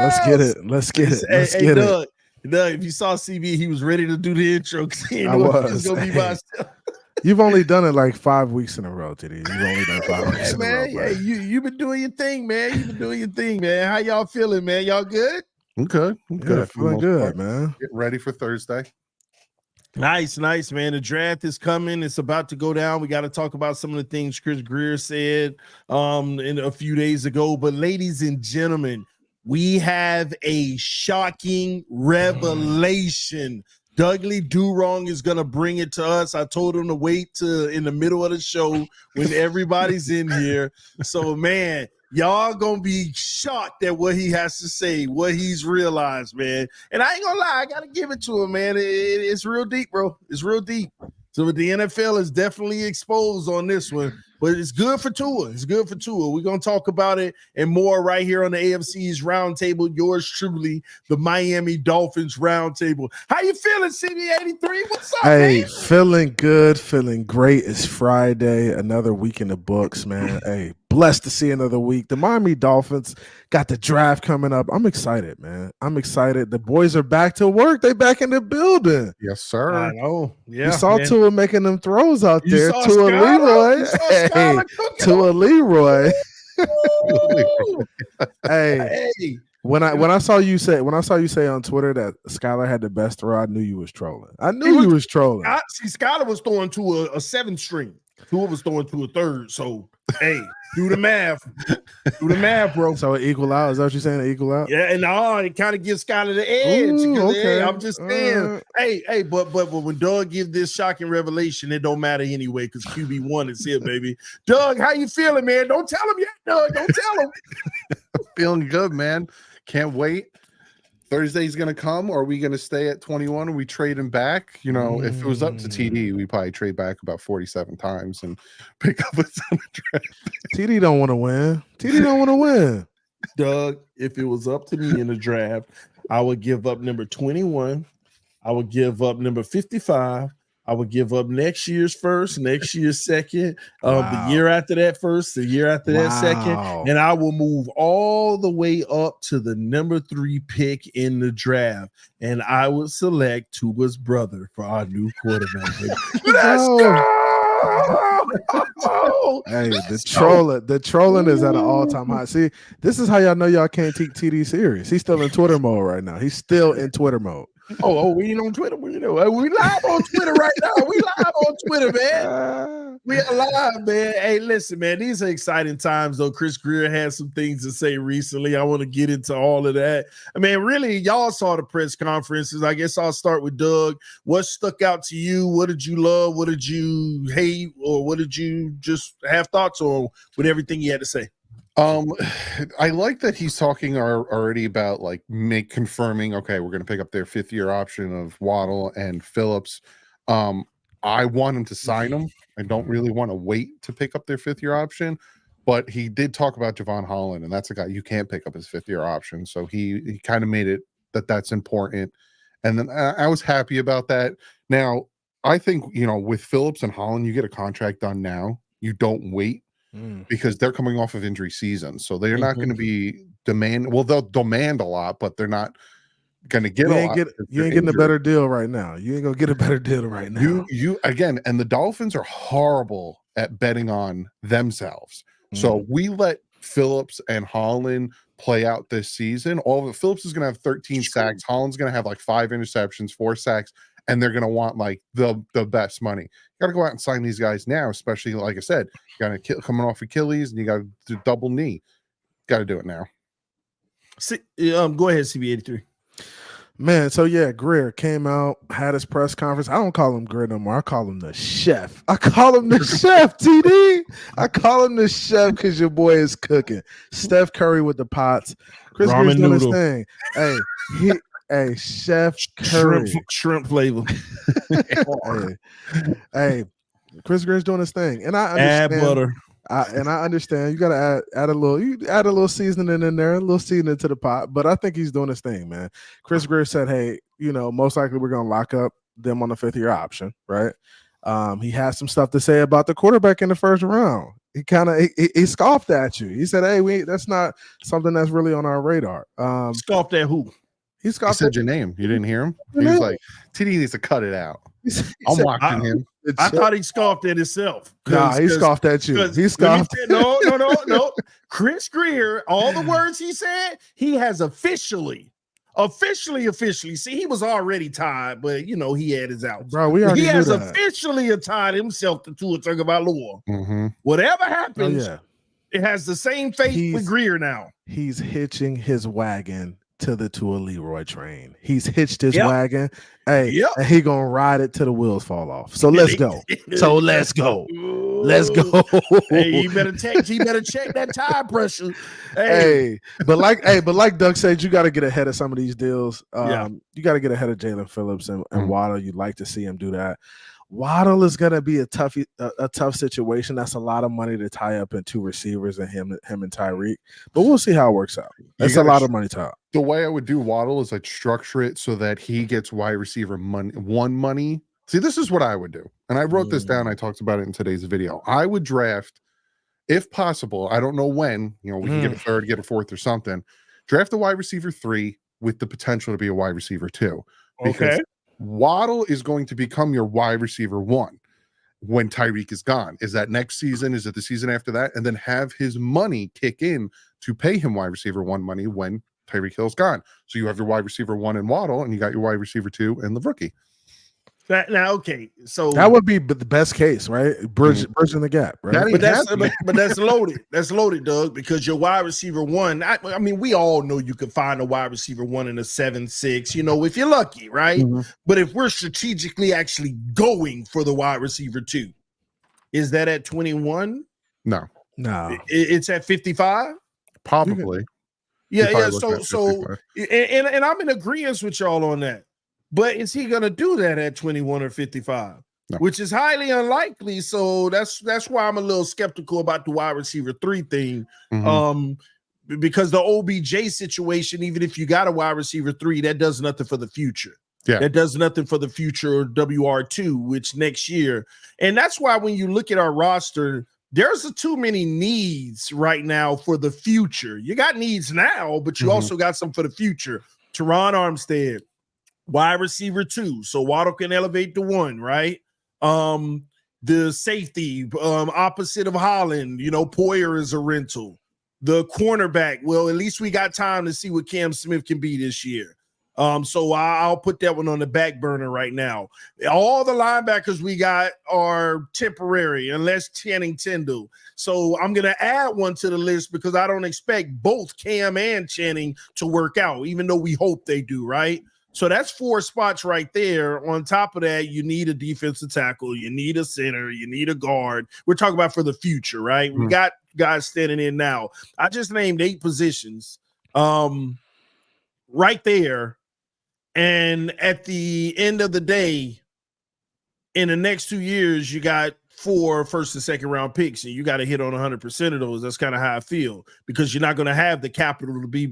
Let's get it. Let's get it. Let's hey, get Doug, it. Doug, if you saw CB, he was ready to do the intro because he I knew was. he was going to be by himself. You've only done it like 5 weeks in a row, TD. You've only done 5 weeks in a row, Hey, you've been doing your thing, man. You've been doing your thing, man. How y'all feeling, man? Y'all good? I'm good. I'm good. Yeah, feeling good, man. Getting ready for Thursday. Nice, man. The draft is coming. It's about to go down. We got to talk about some of the things Chris Grier said in a few days ago. But ladies and gentlemen, we have a shocking revelation. Dudley Durong is going to bring it to us. I told him to wait to in the middle of the show when everybody's in here. So, man, y'all going to be shocked at what he has to say, what he's realized, man. And I ain't going to lie, I got to give it to him, man. It's real deep, bro. It's real deep. So the NFL is definitely exposed on this one, but it's good for Tua. It's good for Tua. We're going to talk about it and more right here on the AFC's Roundtable. Yours truly, the Miami Dolphins Roundtable. How you feeling, CB83? What's up, Hey, man? feeling good, feeling great. It's Friday, another week in the books, man. Hey, blessed to see another week. The Miami Dolphins got the draft coming up. I'm excited, man. I'm excited. The boys are back to work. They back in the building. Yes, sir. I know. Yeah, you saw man. Tua making them throws out You there. saw Tua Skylar? Leroy. You saw Hey, Skylar cooking Tua Leroy. Ooh. Hey. Hey. When I saw you say on Twitter that Skylar had the best throw, I knew you was trolling. I knew you was trolling. See, Skylar was throwing to a 7th string. Tua was throwing to a 3rd. So, hey, do the math. Do the math, bro. So it equal out. Is that what you're saying? It equal out? Yeah, and it kind of gives Skylar the edge. Ooh, okay. I'm just saying. Hey, but when Doug give this shocking revelation, it don't matter anyway because QB1 is here, baby. Doug, how you feeling, man? Don't tell him yet, Doug. Don't tell him. Feeling good, man. Can't wait. Thursday's going to come. Or are we going to stay at 21 and we trade him back? You know, if it was up to TD, we probably trade back about 47 times and pick up a ton of draft. TD don't want to win. TD don't want to win. Doug, if it was up to me in the draft, I would give up number 21. I would give up number 55. I would give up next year's first, next year's second, the year after that first, the year after that second, and I will move all the way up to the number 3 pick in the draft, and I would select Tua's brother for our new quarterback. Let's go! Hey, the trolling is at an all-time high. See, this is how y'all know y'all can't take TD serious. He's still in Twitter mode right now. He's still in Twitter mode. Oh, we ain't on Twitter. We live on Twitter right now. We live on Twitter, man. We are live, man. Hey, listen, man. These are exciting times, though. Chris Grier had some things to say recently. I want to get into all of that. I mean, really, y'all saw the press conferences. I guess I'll start with Doug. What stuck out to you? What did you love? What did you hate? Or what did you just have thoughts on with everything he had to say? I like that he's talking already about like confirming, okay, we're going to pick up their 5th-year option of Waddle and Phillips. I want him to sign them. I don't really want to wait to pick up their 5th-year option, but he did talk about Javon Holland, and that's a guy you can't pick up his 5th-year option. So he kind of made it that's important. And then I was happy about that. Now, I think, you know, with Phillips and Holland, you get a contract done now. You don't wait. Because they're coming off of injury season, so they're not going to be they'll demand a lot, but they're not going to get a lot. You ain't getting a better deal right now. You ain't gonna get a better deal right now. You again, and the Dolphins are horrible at betting on themselves. So we let Phillips and Holland play out this season. Phillips is going to have 13 sacks. Holland's going to have like 5 interceptions, 4 sacks. And they're going to want like the best money. You got to go out and sign these guys now, especially like I said, you got to coming off Achilles and you got to do double knee. Got to do it now. See, go ahead, CB83. Man, so yeah, Grier came out, had his press conference. I don't call him Grier no more. I call him the chef. TD. I call him the chef because your boy is cooking. Steph Curry with the pots. Chris Grier's doing his thing. Hey, Chef Curry. Shrimp flavor. hey, Chris Grier's doing his thing. And I understand. Add butter. I understand. You got to add a little seasoning in there, a little seasoning to the pot. But I think he's doing his thing, man. Chris Grier said, hey, you know, most likely we're going to lock up them on the 5th-year option, right? He has some stuff to say about the quarterback in the 1st round. he scoffed at you. He said, "Hey, that's not something that's really on our radar." Scoffed at who? He He scoffed said at your name. You didn't hear him? your He was name. like, TD needs to cut it out. He I'm said, watching him. I thought he scoffed at himself. Nah, he scoffed at you. He scoffed. No. Chris Grier, all the words he said, he has officially. See, he was already tied, but you know he had his outs. Bro, we already he knew has that. officially tied himself to Tua Tagovailoa. Mm-hmm. Whatever happens, Oh, yeah. it has the same fate with Grier now. He's hitching his wagon to the Tua Leroy train. He's hitched his wagon. Hey, and he gonna ride it till the wheels fall off. So let's go. Let's go. Hey, you better check that tire pressure. But like Doug said, you got to get ahead of some of these deals. You got to get ahead of Jaylen Phillips and Waddle. You'd like to see him do that. Waddle is going to be a tough situation. That's a lot of money to tie up in two receivers and him and Tyreek. But we'll see how it works out. That's a lot of money to up. The way I would do Waddle is I'd structure it so that he gets wide receiver money. See, this is what I would do. And I wrote this down. I talked about it in today's video. I would draft, if possible, I don't know when, we can get a third, get a fourth or something. Draft a wide receiver 3 with the potential to be a wide receiver 2. Because Waddle is going to become your wide receiver 1 when Tyreek is gone. Is that next season? Is it the season after that? And then have his money kick in to pay him wide receiver 1 money when Tyreek Hill's gone. So you have your wide receiver 1 in Waddle, and you got your wide receiver 2 in the rookie. So that would be the best case, right? Bridging the gap, right? But that's loaded. That's loaded, Doug, because your wide receiver 1. I mean, we all know you can find a wide receiver 1 in a 7-6, if you're lucky, right? But if we're strategically actually going for the wide receiver 2, is that at 21? No. It's at 55? Probably. Yeah. So and I'm in agreement with y'all on that. But is he going to do that at 21 or 55? No. Which is highly unlikely. So that's why I'm a little skeptical about the wide receiver 3 thing. Because the OBJ situation, even if you got a wide receiver 3, that does nothing for the future. Yeah. That does nothing for the future WR2, which next year. And that's why when you look at our roster, there's too many needs right now for the future. You got needs now, but you also got some for the future. Teron Armstead, wide receiver 2, so Waddle can elevate to 1, right? The safety, opposite of Holland, Poyer is a rental. The cornerback, well, at least we got time to see what Cam Smith can be this year. So I'll put that one on the back burner right now. All the linebackers we got are temporary, unless Channing Tindall. So I'm going to add one to the list because I don't expect both Cam and Channing to work out, even though we hope they do, right? So that's 4 spots right there. On top of that, you need a defensive tackle. You need a center. You need a guard. We're talking about for the future, right? We got guys standing in now. I just named 8 positions right there. And at the end of the day, in the next 2 years, you got 4 first and second round picks, and you got to hit on 100% of those. That's kind of how I feel, because you're not going to have the capital to be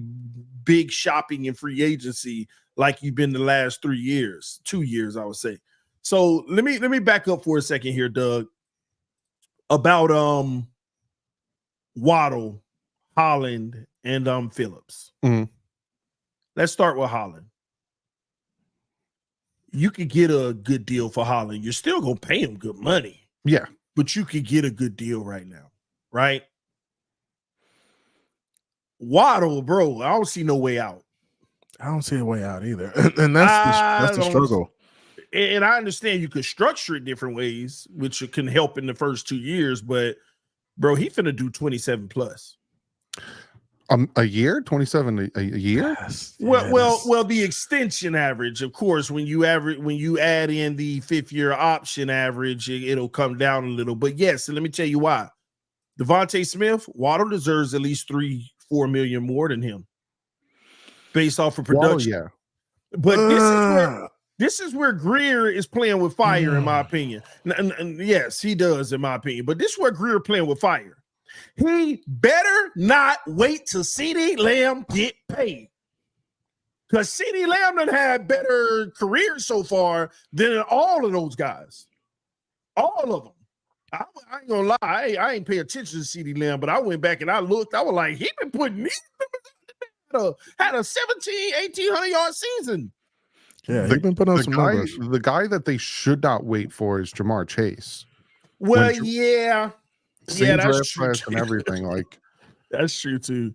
big shopping in free agency like you've been the last 2 years, I would say. So let me back up for a second here, Doug, about Waddle, Holland, and Phillips. Let's start with Holland. You could get a good deal for Holland. You're still gonna pay him good money. Yeah. But you could get a good deal right now, right? Waddle, bro, I don't see no way out. I don't see a way out either. And that's the struggle. And I understand you could structure it different ways, which can help in the first 2 years, but bro, he finna do 27 plus. A year? 27 a year? Yes. Well, the extension average, of course, when you add in the 5th year option average, it'll come down a little. But yes, and let me tell you why. Devontae Smith, Waddle deserves at least 3-4 million more than him, based off of production. Waddle, yeah. But this is where Grier is playing with fire, in my opinion. And yes, he does, in my opinion. But this is where Grier playing with fire. He better not wait till CeeDee Lamb get paid, because CeeDee Lamb done had better careers so far than all of those guys. All of them. I ain't gonna lie, I ain't pay attention to CeeDee Lamb, but I went back and I looked. I was like, he been putting these numbers had a 1,800 yard season. Yeah, he's been putting on some numbers. The guy that they should not wait for is Jamar Chase. Well, yeah, that's true and everything. Like that's true too.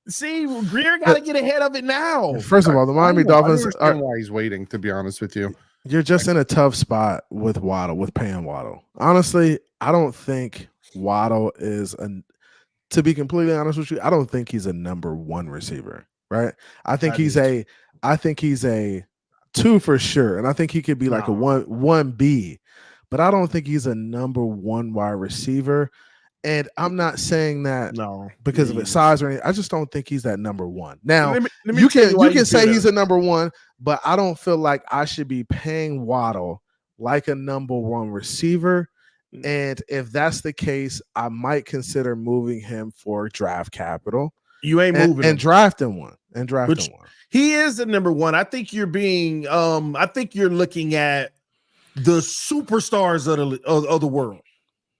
See, Grier got to get ahead of it now. First of all, the Miami Dolphins. I understand why he's waiting. To be honest with you, you're just in a tough spot with paying Waddle. Honestly, I don't think Waddle is to be completely honest with you, I don't think he's a number one receiver, right? I think he's a 2 for sure. And I think he could be like a 1B, but I don't think he's a number one wide receiver. And I'm not saying that because of his size or anything. I just don't think he's that number one. Now, let me you can say he's a number one, but I don't feel like I should be paying Waddle like a number one receiver. And if that's the case, I might consider moving him for draft capital. You ain't moving and drafting one. He is the number one. I think you're being I think you're looking at the superstars of the world.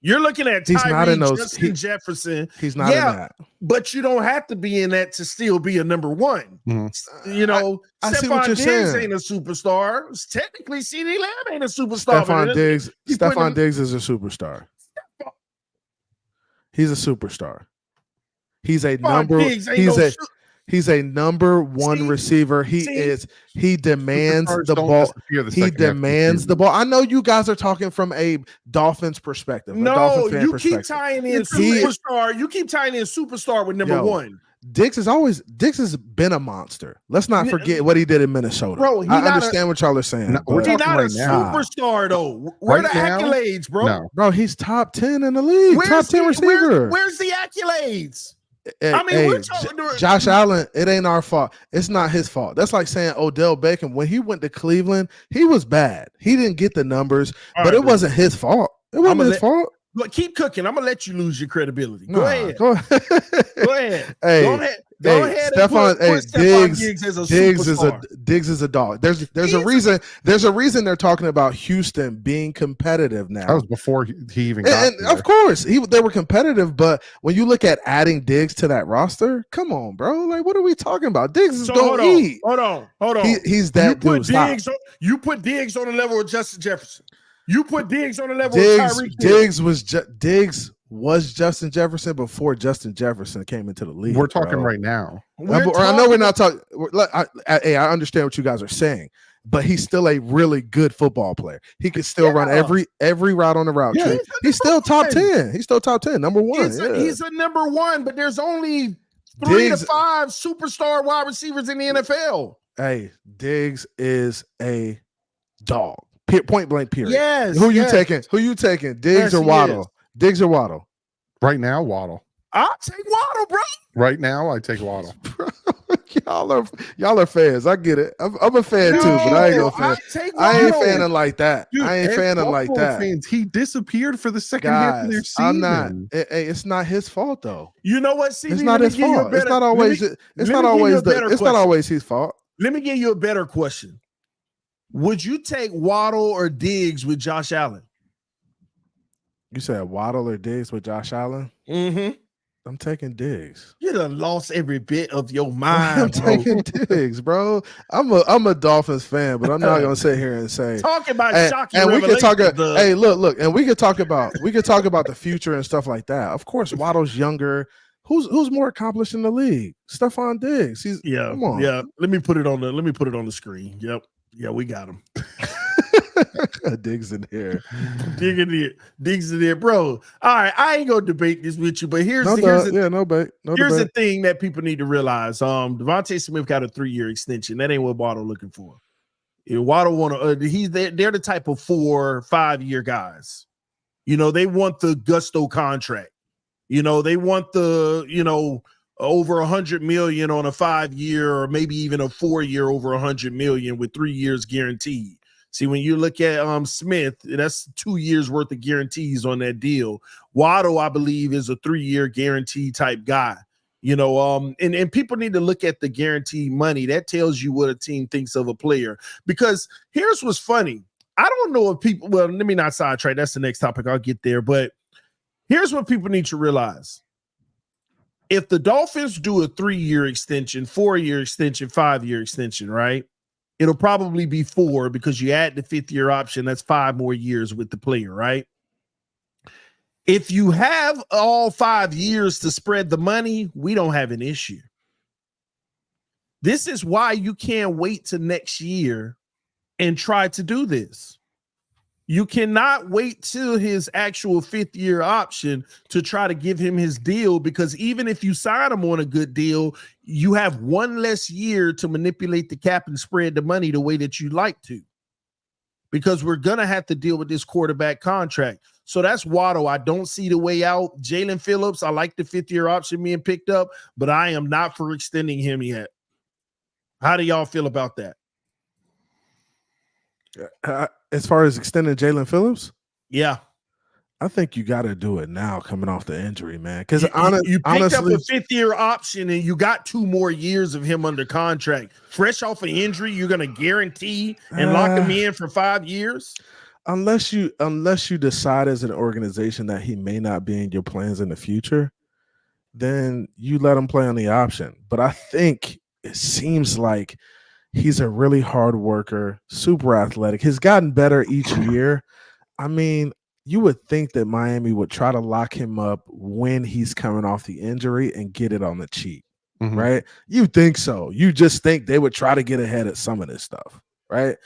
You're looking at Tyree, Justin Jefferson. He's not in that. But you don't have to be in that to still be a number one. Mm-hmm. You know, I see what you're Diggs saying. Ain't a superstar. Technically, CeeDee Lamb ain't a superstar. Stephon Diggs is a superstar. He's a superstar. He's a number one receiver. He demands the ball. He demands the ball. I know you guys are talking from a Dolphins perspective. No, you keep tying in superstar. You keep tying in superstar with number one. Diggs has been a monster. Let's not forget what he did in Minnesota. Bro, I understand what y'all are saying. We're he's not right a now. superstar though. Where the accolades, bro? No. Bro, he's top 10 in the league. Top 10 receiver. Where's the accolades? Hey, Josh Allen, it ain't our fault. It's not his fault. That's like saying Odell Beckham, when he went to Cleveland, he was bad. He didn't get the numbers, but it wasn't his fault. It wasn't his fault. But keep cooking. I'm gonna let you lose your credibility. Go ahead. Go ahead. Hey, go ahead. Diggs is a dog. There's a reason. There's a reason they're talking about Houston being competitive now. That was before he even got there. Of course, they were competitive. But when you look at adding Diggs to that roster, come on, bro. Like, what are we talking about? Diggs is going to eat. Hold on. He's that dude. You put Diggs on the level of Justin Jefferson. You put Diggs on the level of Tyreek. Diggs was Justin Jefferson before Justin Jefferson came into the league. We're talking right now. I know we're not talking. I understand what you guys are saying, but he's still a really good football player. He can still run every route on the route tree. He's still top 10. He's still top 10, number one. He's a number one, but there's only 3 to 5 superstar wide receivers in the NFL. Hey, Diggs is a dog. Point blank, period. Yes. Who you taking? Diggs or Waddle? Diggs or Waddle? Right now, Waddle. I'll take Waddle, bro. Right now, I take Waddle. y'all are fans. I get it. I'm a fan too, but I ain't gonna fan. I ain't fanning like that. Dude, I ain't fanning like that. Fans, he disappeared for the second half of their season. I'm not. It's not his fault though. You know what? It's not his fault. It's not always. It's not always his fault. Let me give you a better question. Would you take Waddle or Diggs with Josh Allen? You said Waddle or Diggs with Josh Allen? Mm-hmm. I'm taking Diggs. You done lost every bit of your mind. I'm taking Diggs, bro. I'm a Dolphins fan, but I'm not gonna sit here and say talking about shocking. And we can talk. Hey, look, and we can talk about the future and stuff like that. Of course, Waddle's younger. Who's more accomplished in the league? Stephon Diggs. Come on. Yeah. Let me put it on the screen. Yep. Yeah, we got him. Diggs in here. Diggs in there, bro. All right, I ain't gonna debate this with you, but here's the thing that people need to realize. Devontae Smith got a 3-year extension. That ain't what Waddle looking for. If Waddle they're the type of 4 or 5-year guys. You know, they want the gusto contract. You know, they want the, over $100 million on a 5-year or maybe even a 4-year over $100 million with 3 years guaranteed. See, when you look at Smith, that's 2 years worth of guarantees on that deal. Waddle, I believe, is a 3-year guarantee type guy. And people need to look at the guaranteed money. That tells you what a team thinks of a player. Because here's what's funny. I don't know if people, well, let me not sidetrack. That's the next topic. I'll get there. But Here's what people need to realize. If the Dolphins do a 3-year extension, 4-year extension, 5-year extension, right? It'll probably be 4 because you add the 5th-year option. That's 5 more years with the player, right? If you have all 5 years to spread the money, we don't have an issue. This is why you can't wait till next year and try to do this. You cannot wait till his actual 5th-year option to try to give him his deal, because even if you sign him on a good deal, you have one less year to manipulate the cap and spread the money the way that you like to, because we're going to have to deal with this quarterback contract. So that's Waddle. I don't see the way out. Jaylen Phillips, I like the 5th-year option being picked up, but I am not for extending him yet. How do y'all feel about that? As far as extending Jaylen Phillips, Yeah, I think you got to do it now, coming off the injury, man. Because you picked honestly, up a 5th-year option and you got 2 more years of him under contract. Fresh off an injury, you're going to guarantee and lock him in for 5 years. Unless you decide as an organization that he may not be in your plans in the future, then you let him play on the option. But I think it seems like he's a really hard worker, super athletic. He's gotten better each year. I mean, you would think that Miami would try to lock him up when he's coming off the injury and get it on the cheap, right? You think so. You just think they would try to get ahead of some of this stuff, right?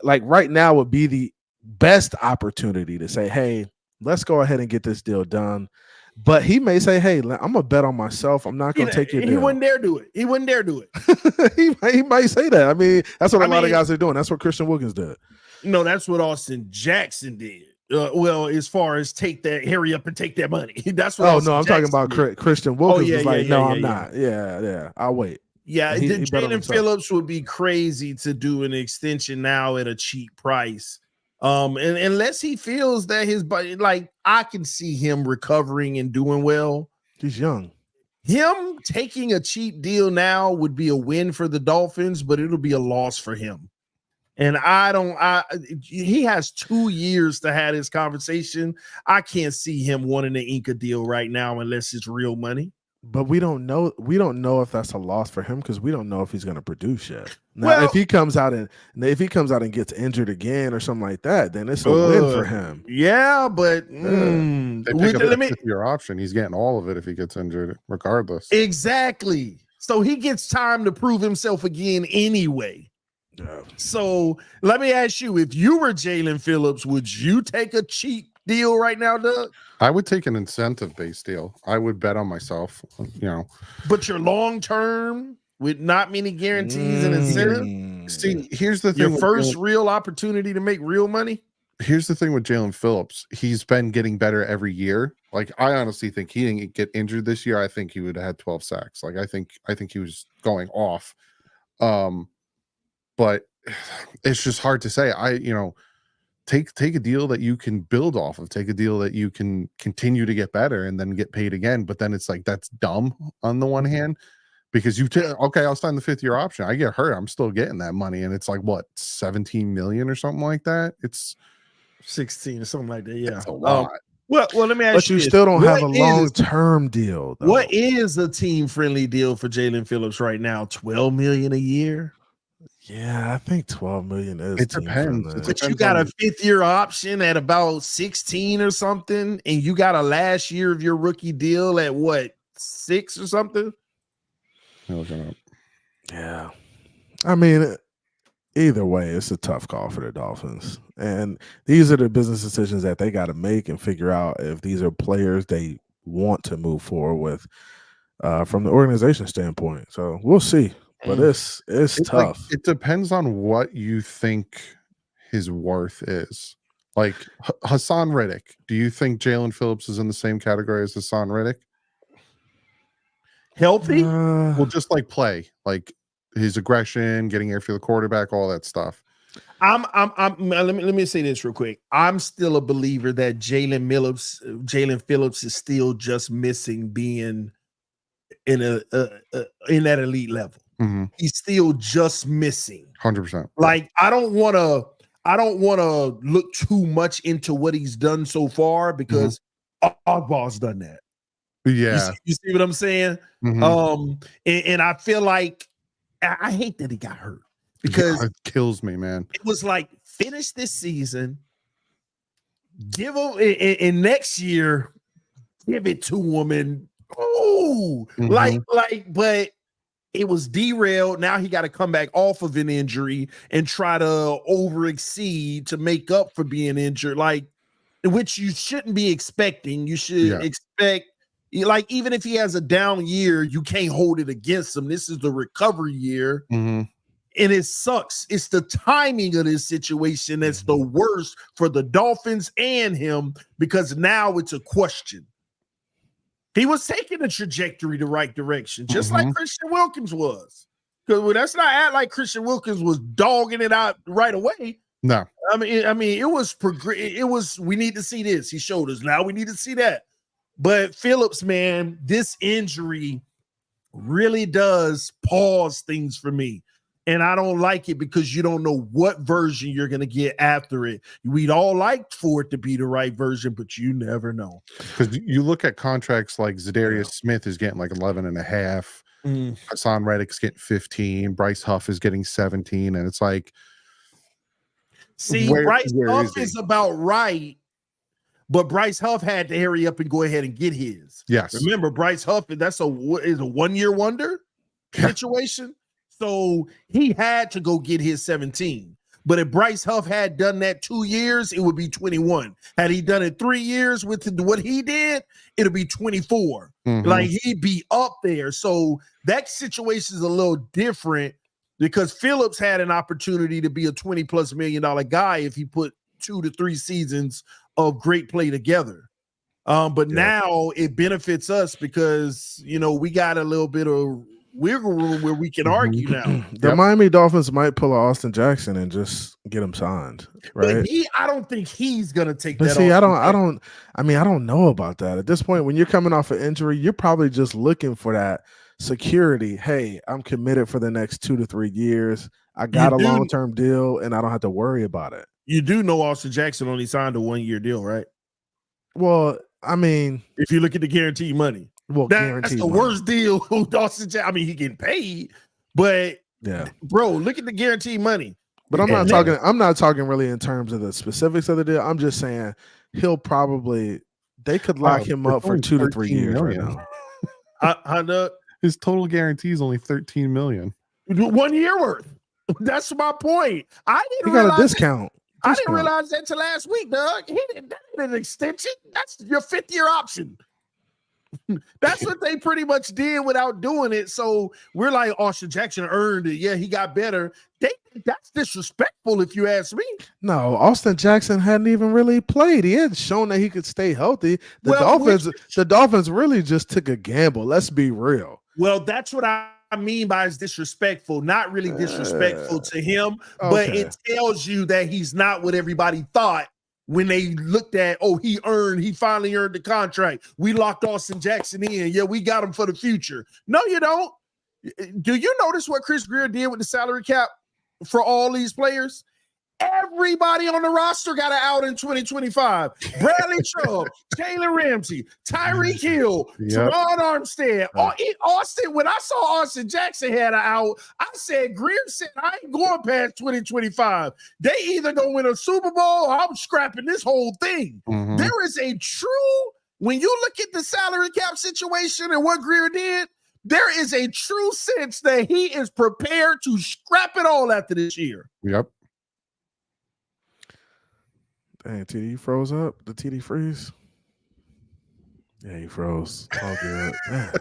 Like right now would be the best opportunity to say, hey, let's go ahead and get this deal done. But he may say, hey, I'm going to bet on myself. I'm not going to take your deal. He wouldn't dare do it. He wouldn't dare do it. he might say that. I mean, that's what a lot of guys are doing. That's what Christian Wilkins did. No, that's what Austin Jackson did. Well, as far as hurry up and take that money. That's what. I'm talking about Christian Wilkins. I'm yeah. not. Yeah, I'll wait. Yeah, Jaylen Phillips would be crazy to do an extension now at a cheap price. And unless he feels that his body, like, I can see him recovering and doing well. He's young. Him taking a cheap deal now would be a win for the Dolphins, but it'll be a loss for him. And he has 2 years to have this conversation. I can't see him wanting an Inca deal right now unless it's real money. But we don't know. We don't know if that's a loss for him because we don't know if he's going to produce yet. Now, if he comes out and gets injured again or something like that, then it's a win for him. Yeah, but they pick up the 5th-year option. He's getting all of it if he gets injured, regardless. Exactly. So he gets time to prove himself again anyway. Yeah. So let me ask you: if you were Jaylen Phillips, would you take a cheap deal right now, Doug? I would take an incentive-based deal. I would bet on myself, But your long-term with not many guarantees and incentive. See, here's the thing. Your first real opportunity to make real money. Here's the thing with Jaylen Phillips. He's been getting better every year. Like, I honestly think he didn't get injured this year. I think he would have had 12 sacks. Like, I think he was going off. But it's just hard to say. Take a deal that you can build off of, take a deal that you can continue to get better and then get paid again. But then it's like, that's dumb on the one hand, because okay, I'll sign the 5th-year option. I get hurt, I'm still getting that money. And it's like, what, 17 million or something like that? It's 16 or something like that. Yeah. It's a lot. Well, let me ask but you. You still don't have a long-term deal, though. What is a team-friendly deal for Jaylen Phillips right now? $12 million a year? Yeah, I think 12 million is. It depends. But you got a 5th-year option at about 16 or something, and you got a last year of your rookie deal at what, 6 or something? Yeah. I mean, either way, it's a tough call for the Dolphins. And these are the business decisions that they got to make and figure out if these are players they want to move forward with from the organization standpoint. So we'll see. But it's tough. Like, it depends on what you think his worth is. Like Hassan Reddick. Do you think Jaylen Phillips is in the same category as Hassan Reddick? Healthy? Well, just like play, like his aggression, getting after the quarterback, all that stuff. Let me say this real quick. I'm still a believer that Jaylen Phillips is still just missing being in that elite level. Mm-hmm. He's still just missing 100%. Like, I don't want to look too much into what he's done so far, because Oddball's done that. Yeah. You see what I'm saying? Mhm. And I feel like I hate that he got hurt because it kills me, man. it was like finish this season, give him and next year, give it to him, and but it was derailed. Now he got to come back off of an injury and try to overexceed to make up for being injured, like which you shouldn't be expecting. You should expect, like, even if he has a down year, you can't hold it against him. This is the recovery year. And it sucks. It's the timing of this situation that's the worst for the Dolphins and him, because now it's a question. He was taking the trajectory the right direction, just like Christian Wilkins was. Because that's not act like Christian Wilkins was dogging it out right away. No. I mean, it was we need to see this. He showed us. Now we need to see that. But Phillips, man, this injury really does pause things for me. And I don't like it because you don't know what version you're going to get after it. We'd all like for it to be the right version, but you never know. Because you look at contracts like Zadarius Smith is getting like 11 and a half. Hassan Reddick's getting 15. Bryce Huff is getting 17. And it's like, see, Bryce Huff is about right, but Bryce Huff had to hurry up and go ahead and get his. Yes. Remember, Bryce Huff, is a 1-year wonder situation. So he had to go get his 17. But if Bryce Huff had done that 2 years, it would be 21. Had he done it 3 years with what he did, it'll be 24. Like, he'd be up there. So that situation is a little different because Phillips had an opportunity to be a $20+ million guy if he put 2 to 3 seasons of great play together. But now it benefits us because, we got a little bit of wiggle room where we can argue now. The Miami Dolphins might pull an Austin Jackson and just get him signed, right? But I don't think he's gonna take but that. See, I don't know about that. At this point, when you're coming off an injury, you're probably just looking for that security. Hey, I'm committed for the next 2 to 3 years. I got a long-term deal and I don't have to worry about it. You do know Austin Jackson only signed a 1-year deal, right? Well, I mean, if you look at the guaranteed money. Well, that's the worst deal. I mean, he getting paid, but bro, look at the guaranteed money. But I'm not talking really in terms of the specifics of the deal. I'm just saying they could lock him up for 2 to 3 years million. right now. His total guarantee is only $13 million. 1 year worth. That's my point. He got a discount. I didn't realize that till last week, Doug. He didn't an extension. That's your 5th-year option. That's what they pretty much did without doing it. So we're like, Austin Jackson earned it. Yeah, he got better. That's disrespectful if you ask me. No, Austin Jackson hadn't even really played. He hadn't shown that he could stay healthy. The Dolphins really just took a gamble. Let's be real. Well, that's what I mean by is disrespectful. Not really disrespectful to him, but it tells you that he's not what everybody thought. When they looked at, he finally earned the contract. We locked Austin Jackson in. Yeah, we got him for the future. No, you don't. Do you notice what Chris Grier did with the salary cap for all these players? Everybody on the roster got an out in 2025. Bradley Chubb, Jalen Ramsey, Tyreek Hill, Teron Armstead, Austin. When I saw Austin Jackson had an out, I said, Grier said, I ain't going past 2025. They either gonna win a Super Bowl or I'm scrapping this whole thing. There is a true, when you look at the salary cap situation and what Grier did, there is a true sense that he is prepared to scrap it all after this year. Yep. Dang, TD, you froze up? The TD freeze? Yeah, he froze. All good. Man,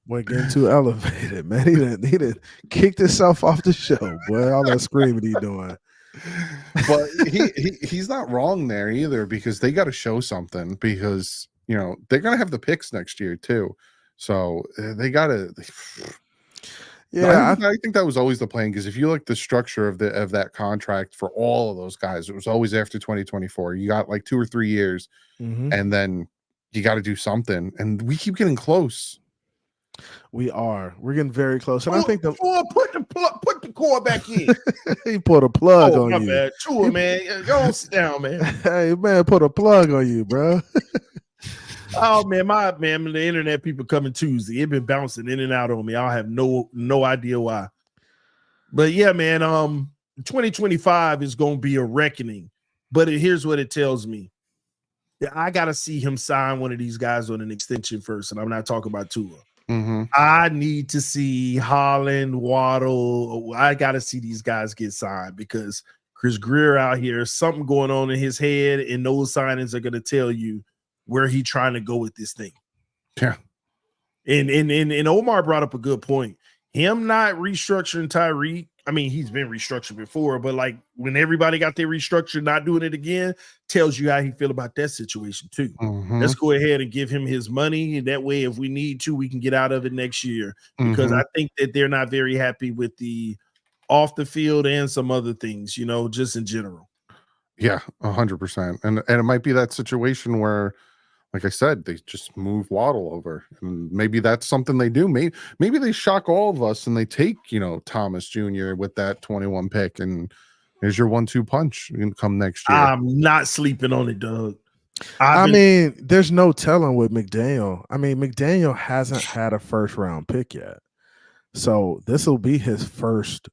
boy, getting too elevated, man. He done kicked himself off the show, boy. All that screaming he doing. But he's not wrong there either, because they got to show something, because they're gonna have the picks next year too. So they got to. Yeah, I think that was always the plan, because if you look at the structure of that contract for all of those guys, it was always after 2024. You got like 2 or 3 years, and then you got to do something. And we keep getting close. We're getting very close. And I think put the core back in. He put a plug on my you. Bad. Tua, man, go sit down, man. Hey, man, put a plug on you, bro. Oh man, the internet people coming Tuesday. It been bouncing in and out on me. I have no idea why. But yeah, man, 2025 is gonna be a reckoning. But here's what it tells me. I gotta see him sign one of these guys on an extension first, and I'm not talking about Tua. Mm-hmm. I need to see Holland, Waddle. I gotta see these guys get signed because Chris Grier out here, something going on in his head, and those signings are gonna tell you where he trying to go with this thing. Yeah. And Omar brought up a good point. Him not restructuring Tyreek. I mean, he's been restructured before, but like when everybody got their restructure, not doing it again, tells you how he feel about that situation too. Mm-hmm. Let's go ahead and give him his money. And that way, if we need to, we can get out of it next year. Because I think that they're not very happy with the off the field and some other things, you know, just in general. Yeah, 100%. And it might be that situation where, like I said, they just move Waddle over, and maybe that's something they do. Maybe they shock all of us and they take, you know, Thomas Jr. with that 21 pick, and here's your 1-2 punch. You can come next year. I'm not sleeping on it, Doug. I mean, there's no telling with McDaniel. I mean, McDaniel hasn't had a first round pick yet, so this will be his first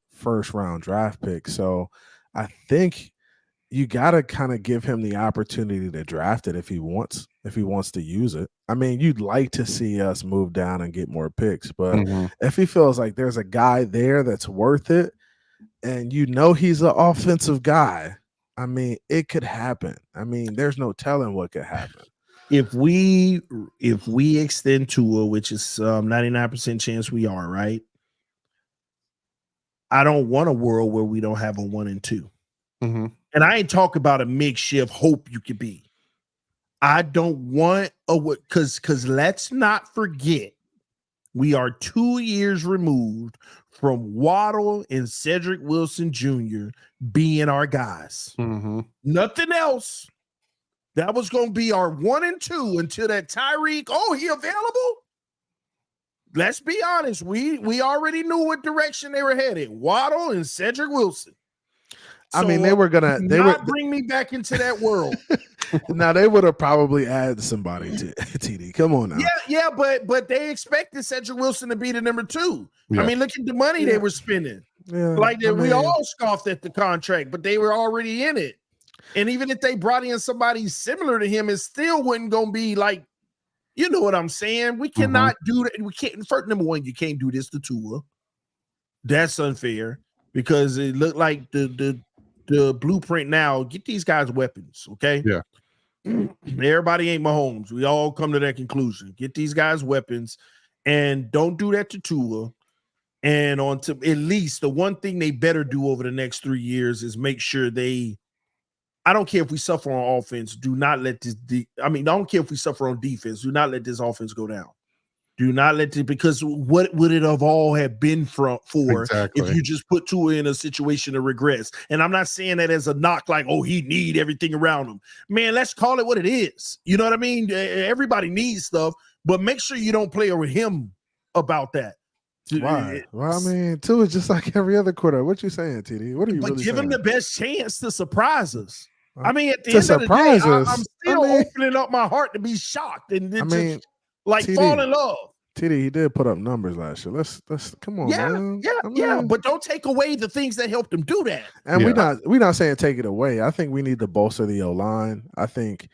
round draft pick. So I think you got to kind of give him the opportunity to draft it if he wants to use it. I mean, you'd like to see us move down and get more picks, but if he feels like there's a guy there that's worth it, and you know he's an offensive guy, I mean, it could happen. I mean, there's no telling what could happen. If we extend Tua, which is 99% chance we are, right? I don't want a world where we don't have a 1 and 2. And I ain't talking about a makeshift hope you could be. I don't want because let's not forget, we are 2 years removed from Waddle and Cedric Wilson Jr. being our guys. Nothing else. That was going to be our 1 and 2 until that Tyreek. Oh, he available? Let's be honest. We already knew what direction they were headed. Waddle and Cedric Wilson. I mean, they would bring me back into that world. Now they would have probably added somebody to TD. Come on now. Yeah, but they expected Cedric Wilson to be the number 2. Yeah. I mean, look at the money they were spending. Yeah, We all scoffed at the contract, but they were already in it. And even if they brought in somebody similar to him, it still wasn't going to be like, you know what I'm saying? We cannot do that. We can't. First, number one, you can't do this to Tua. That's unfair because it looked like the blueprint now. Get these guys weapons, okay? Yeah. Everybody ain't Mahomes. We all come to that conclusion. Get these guys weapons, and don't do that to Tua. And on to at least the one thing they better do over the next 3 years is make sure they. I don't care if we suffer on offense. Do not let this. I don't care if we suffer on defense. Do not let this offense go down. Do not let it, because what would it have all have been for if you just put Tua in a situation of regress? And I'm not saying that as a knock, like, oh, he need everything around him. Man, let's call it what it is. You know what I mean? Everybody needs stuff, but make sure you don't play with him about that. Why? Well, I mean, Tua is just like every other quarter. What you saying, TD? What are you really give saying? him the best chance to surprise us. I mean, at the To end of the day, surprise us. I'm still opening up my heart to be shocked and then just like TD, fall in love. TD, he did put up numbers last year. Let's come on, man. Yeah, but don't take away the things that helped him do that. And we're not saying take it away. I think we need to bolster the O-line. I think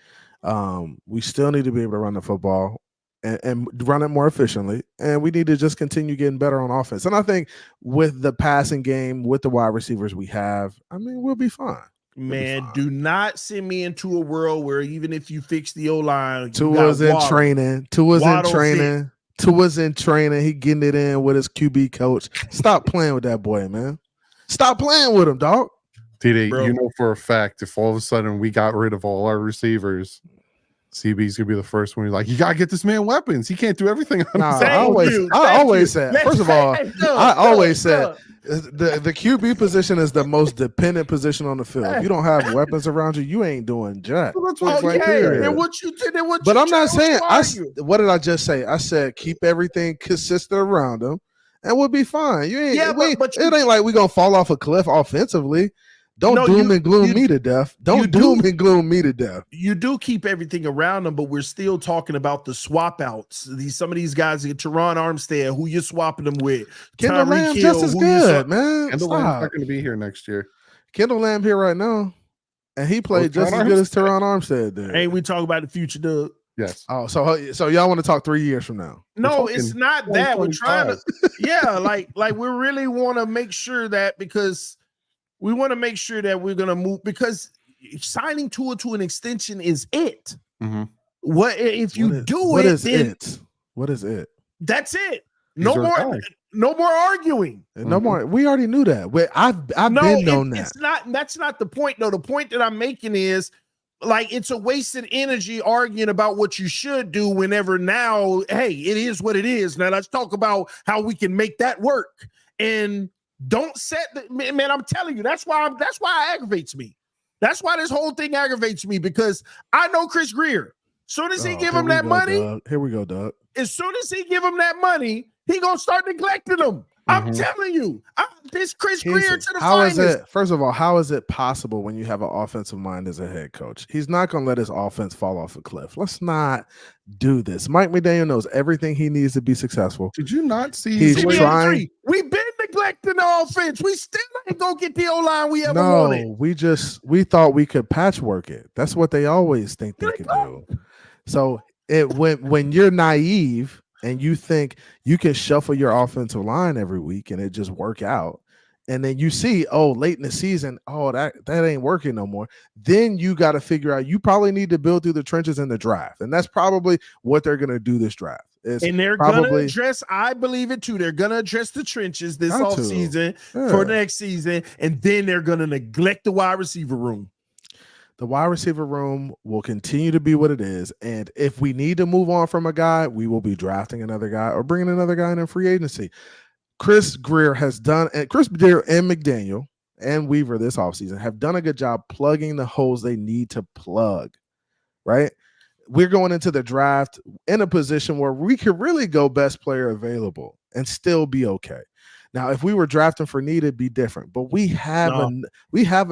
we still need to be able to run the football and run it more efficiently. And we need to just continue getting better on offense. And I think with the passing game, with the wide receivers we have, I mean, we'll be fine. Man, do not send me into a world where even if you fix the O-line, Tua's in training. Tua's in training. He getting it in with his QB coach. Stop playing with that boy, man. Stop playing with him, dog. TD, you know for a fact, if all of a sudden we got rid of all our receivers, CB's gonna be the first one. He's like, you gotta get this man weapons. He can't do everything. I always said. First of all, I always said the QB position is the most dependent position on the field. If you don't have weapons around you, you ain't doing jack. And what you did, but I'm not saying. What did I just say? I said keep everything consistent around them, and we'll be fine. You ain't. It ain't like we're gonna fall off a cliff offensively. Don't doom and gloom me to death. Don't doom and gloom me to death. You do keep everything around them, but we're still talking about the swap outs. Some of these guys, Teron Armstead, who you're swapping them with. Kendall Lamb just as good, man. Kendall Lamb's not going to be here next year. Kendall Lamb here right now, and he played just as good as Teron Armstead did. Ain't we talking about the future, Doug? Yes. Oh, so y'all want to talk 3 years from now? No, it's not that. We're trying to, like we really want to make sure that, because we want to make sure that we're gonna move, because signing Tua to an extension is it. Mm-hmm. What if you what is it? What is it? That's it. No more arguing. No more. We already knew that. I've been known that. It's not. That's not the point, though. The point that I'm making is, like, it's a wasted energy arguing about what you should do whenever now, hey, it is what it is. Now let's talk about how we can make that work. And don't set man, I'm telling you, that's why it aggravates me. That's why this whole thing aggravates me, because I know Chris Grier. Soon as he give him that money, here we go, Doug. As soon as he give him that money, he gonna start neglecting them. I'm telling you, this Chris Grier to the finest. First of all, how is it possible when you have an offensive mind as a head coach? He's not going to let his offense fall off a cliff. Let's not do this. Mike McDaniel knows everything he needs to be successful. Did you not see? He's trying. We've been neglecting the offense. We still ain't gonna get the O-line we ever wanted. No, we thought we could patchwork it. That's what they always think they could do. So when you're naive and you think you can shuffle your offensive line every week and it just work out, and then you see, late in the season, that ain't working no more, then you got to figure out, you probably need to build through the trenches in the draft. And that's probably what they're going to do this draft. And they're going to address, I believe it too, they're going to address the trenches this offseason for next season, and then they're going to neglect the wide receiver room. The wide receiver room will continue to be what it is. And if we need to move on from a guy, we will be drafting another guy or bringing another guy in free agency. Chris Grier and McDaniel and Weaver this offseason have done a good job plugging the holes they need to plug, right? We're going into the draft in a position where we could really go best player available and still be okay. Now, if we were drafting for need, it'd be different. But we have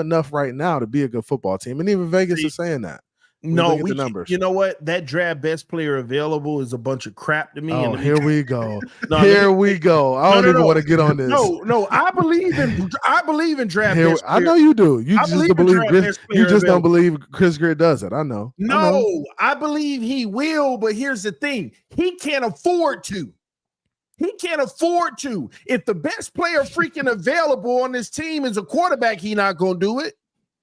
enough right now to be a good football team, and even Vegas is saying that. The numbers. You know what? That draft best player available is a bunch of crap to me. Oh, here we go. We go. I don't even want to get on this. No. I believe in draft. I know you do. You just don't believe Chris Grier does it. I know. I believe he will. But here's the thing: he can't afford to. He can't afford to. If the best player freaking available on this team is a quarterback, he not gonna do it.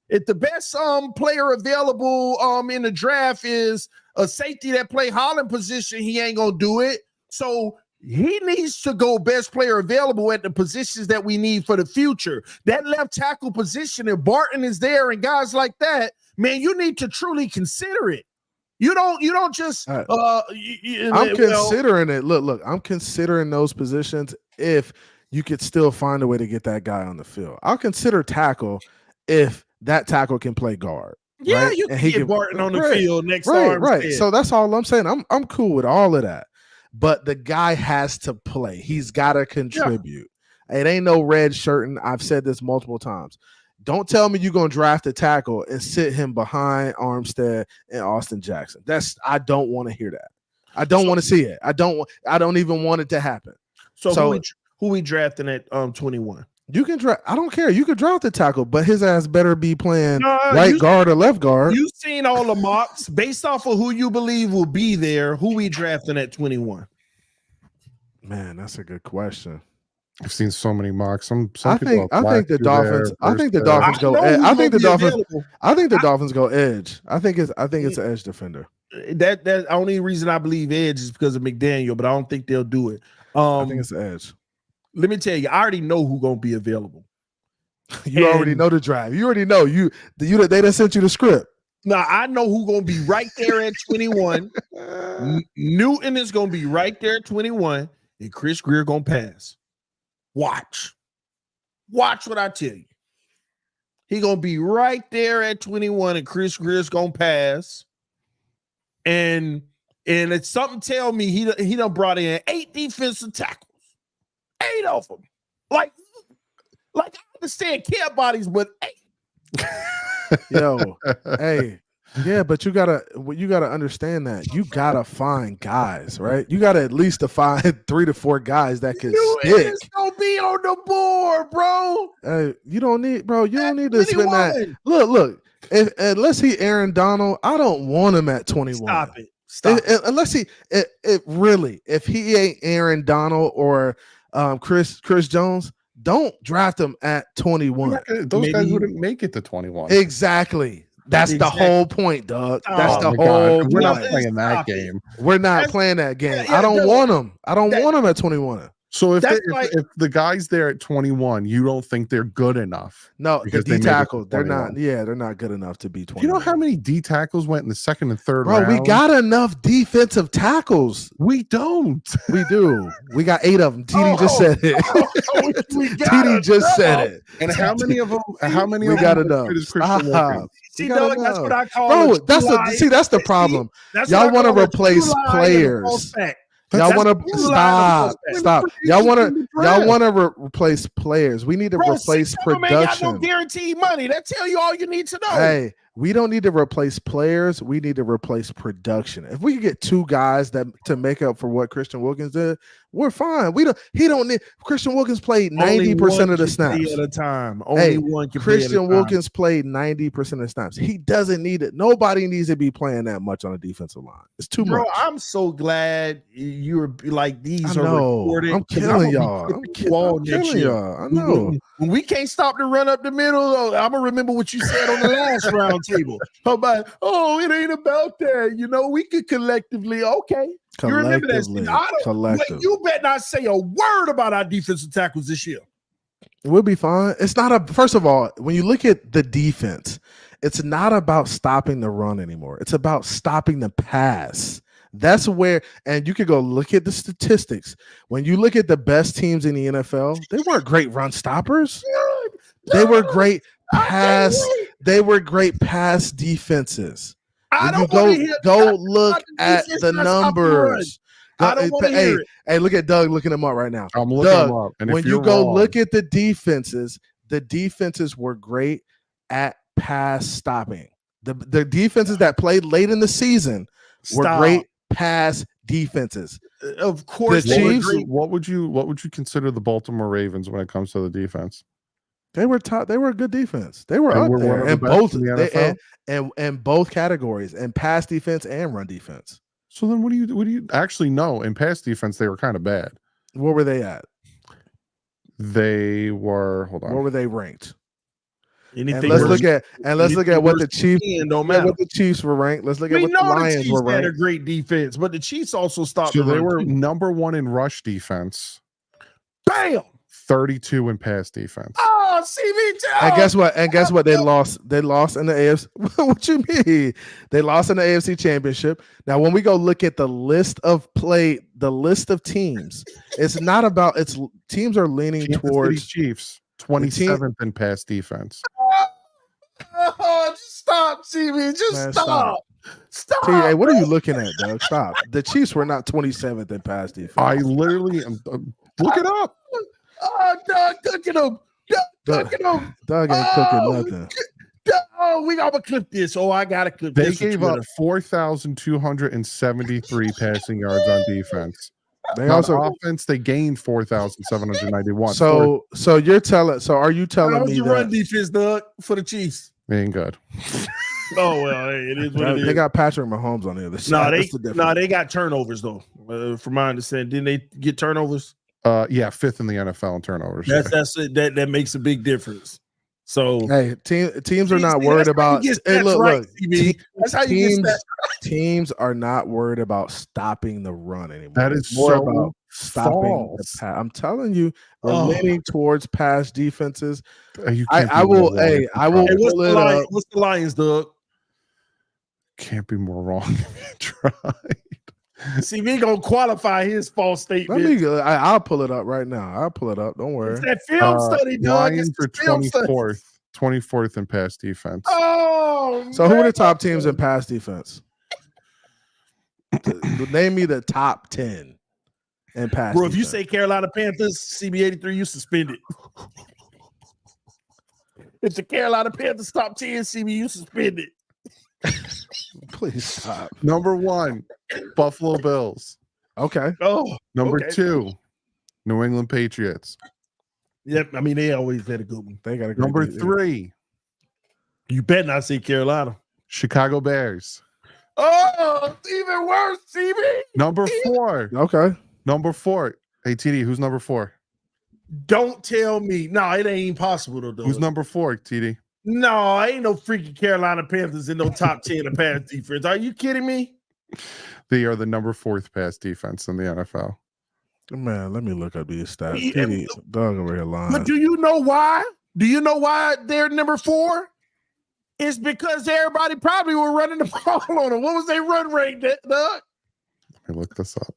If the best player available in the draft is a safety that play Holland position, he ain't gonna do it. So he needs to go best player available at the positions that we need for the future. That left tackle position, if Barton is there and guys like that, man, you need to truly consider it. You don't just I'm considering it. Look, I'm considering those positions if you could still find a way to get that guy on the field. I'll consider tackle if that tackle can play guard. Yeah, right? You can get Barton on the field next time. Right. So that's all I'm saying. I'm cool with all of that. But the guy has to play. He's got to contribute. Yeah. It ain't no red shirt, and I've said this multiple times. Don't tell me you're going to draft a tackle and sit him behind Armstead and Austin Jackson. I don't want to hear that. I don't want to see it. I don't even want it to happen. So who we drafting at 21? You can draft. I don't care. You could draft the tackle, but his ass better be playing right guard or left guard. You've seen all the mocks based off of who you believe will be there. Who we drafting at 21? Man, that's a good question. I've seen so many mocks. I think the Dolphins. I think the Dolphins go. I think the Dolphins go edge. I think it's an edge defender. That the only reason I believe edge is because of McDaniel, but I don't think they'll do it. I think it's edge. Let me tell you, I already know who's gonna be available. You already know the drive. You already know they done sent you the script. Now I know who's gonna be right there at 21. Newton is gonna be right there at 21, and Chris Grier gonna pass. Watch what I tell you. He gonna be right there at 21, and Chris Grier's gonna pass. And it's something tell me he done brought in 8 defensive tackles, 8 of them. Like I understand care bodies, but 8. Yo, hey, yeah, but you gotta understand that you gotta find guys, right? You gotta at least find 3 to 4 guys that can stick. It's gonna be on the board, bro. You don't need, bro. You don't need to spend that. Look. Unless he Aaron Donald, I don't want him at 21. Stop it. Unless he, really, if he ain't Aaron Donald or Chris Jones, don't draft him at 21. Those guys wouldn't make it to 21. Exactly. That's the whole point, Doug. That's the whole point. We're not playing that game. We're not playing that game. Yeah, I don't want him. I don't want him at 21. So if the guys there at 21, you don't think they're good enough? No, the D tackles, they're not. Yeah, they're not good enough to be 21. You know how many D tackles went in the second and third round? round? We got enough defensive tackles. We don't. We do. We got 8 of them. TD just said it. TD just said it. And how many of them? How many? We got enough. See, Doug, that's what I call. Bro, that's the problem. Y'all want to replace players. Y'all want to stop. Y'all want to replace players. We need to replace production. Got no guaranteed money. That tell you all you need to know. Hey, we don't need to replace players. We need to replace production. If we can get 2 guys to make up for what Christian Wilkins did, we're fine. He don't need. Christian Wilkins played 90% of the snaps at a time. Only one can Christian Wilkins played 90% of the snaps. He doesn't need it. Nobody needs to be playing that much on a defensive line. It's too much. I'm so glad you were like these are recorded. I'm killing y'all. I'm killing y'all. I know. When we can't stop the run up the middle, I'm gonna remember what you said on the last round table about. It ain't about that. We could collectively. Okay, you remember that? You better not say a word about our defensive tackles this year. We'll be fine. It's not first of all, when you look at the defense, it's not about stopping the run anymore. It's about stopping the pass. That's where, and you could go look at the statistics. When you look at the best teams in the NFL, they weren't great run stoppers. They were great pass. They were great pass defenses. Go look at the numbers. I don't want to hear it. Hey, look at Doug looking them up right now. I'm looking them up. And when you go look at the defenses were great at pass stopping. The defenses that played late in the season were great pass defenses. Of course, the Chiefs. What would you consider the Baltimore Ravens when it comes to the defense? They were top. They were a good defense. They were up there in both categories, in pass defense and run defense. So then, what do you actually know? In pass defense, they were kind of bad. Where were they at? They were. Hold on. Where were they ranked? Anything let's look at what the Chiefs don't matter. What the Chiefs were ranked. Let's look at what the Lions were ranked. Had a great defense, but the Chiefs also stopped. So they were number 1 in rush defense. Bam. 32 in pass defense. Oh, CB. And guess what? They lost. They lost in the AFC. What you mean? They lost in the AFC Championship. Now, when we go look at the list of teams, it's not about. It's teams are leaning towards Chiefs. 27th in pass defense. Just stop, CB. Stop. Stop. Hey, what are you looking at, Doug? Stop. The Chiefs were not 27th in pass defense. I literally am. Look it up. Doug cooking them. Doug ain't cooking nothing. We gotta clip this. I gotta clip this. They gave up 4,273 passing yards on defense. They also offense, they gained 4,791. So are you telling me that run defense, Doug, for the Chiefs? They ain't good. Oh well, it is what it is. They got Patrick Mahomes on the other side. They got turnovers though. From my understanding, didn't they get turnovers? Yeah, 5th in the NFL in turnovers. That makes a big difference. So hey, teams are not worried about. Hey, look, that's how you get that. Teams are not worried about stopping the run anymore. That is more so about stopping the pass. I'm telling you, we're leaning towards pass defenses. I will pull it up. What's the Lions, Doug? Can't be more wrong if you tried. See, we gonna qualify his false statement. I'll pull it up right now. I'll pull it up. Don't worry. It's that film study, Doug. Lions are 24th in pass defense. Oh, so who are the top teams in pass defense? Name me the top 10 in pass. Bro, defense. if you say Carolina Panthers, CB83, you suspended. If the Carolina Panthers top 10, CB, you suspended. Please stop. Number 1, Buffalo Bills. Okay. Oh, Number okay. 2, New England Patriots. Yep, I mean, they always had a good one. They got a great Number defense. 3, You better not say Carolina. Chicago Bears. Oh, even worse, CB. Number 4. Okay. Number 4. Hey, TD, who's number 4? Don't tell me. No, it ain't possible to do. Who's number 4, TD? No, ain't no freaking Carolina Panthers in no top 10 of pass defense. Are you kidding me? They are the number 4th pass defense in the NFL. Man, let me look up these stats. Yeah, Kitty, dog over here lying. But do you know why? Do you know why they're number 4? It's because everybody probably were running the ball on them. What was their run rate, Doug? Let me look this up.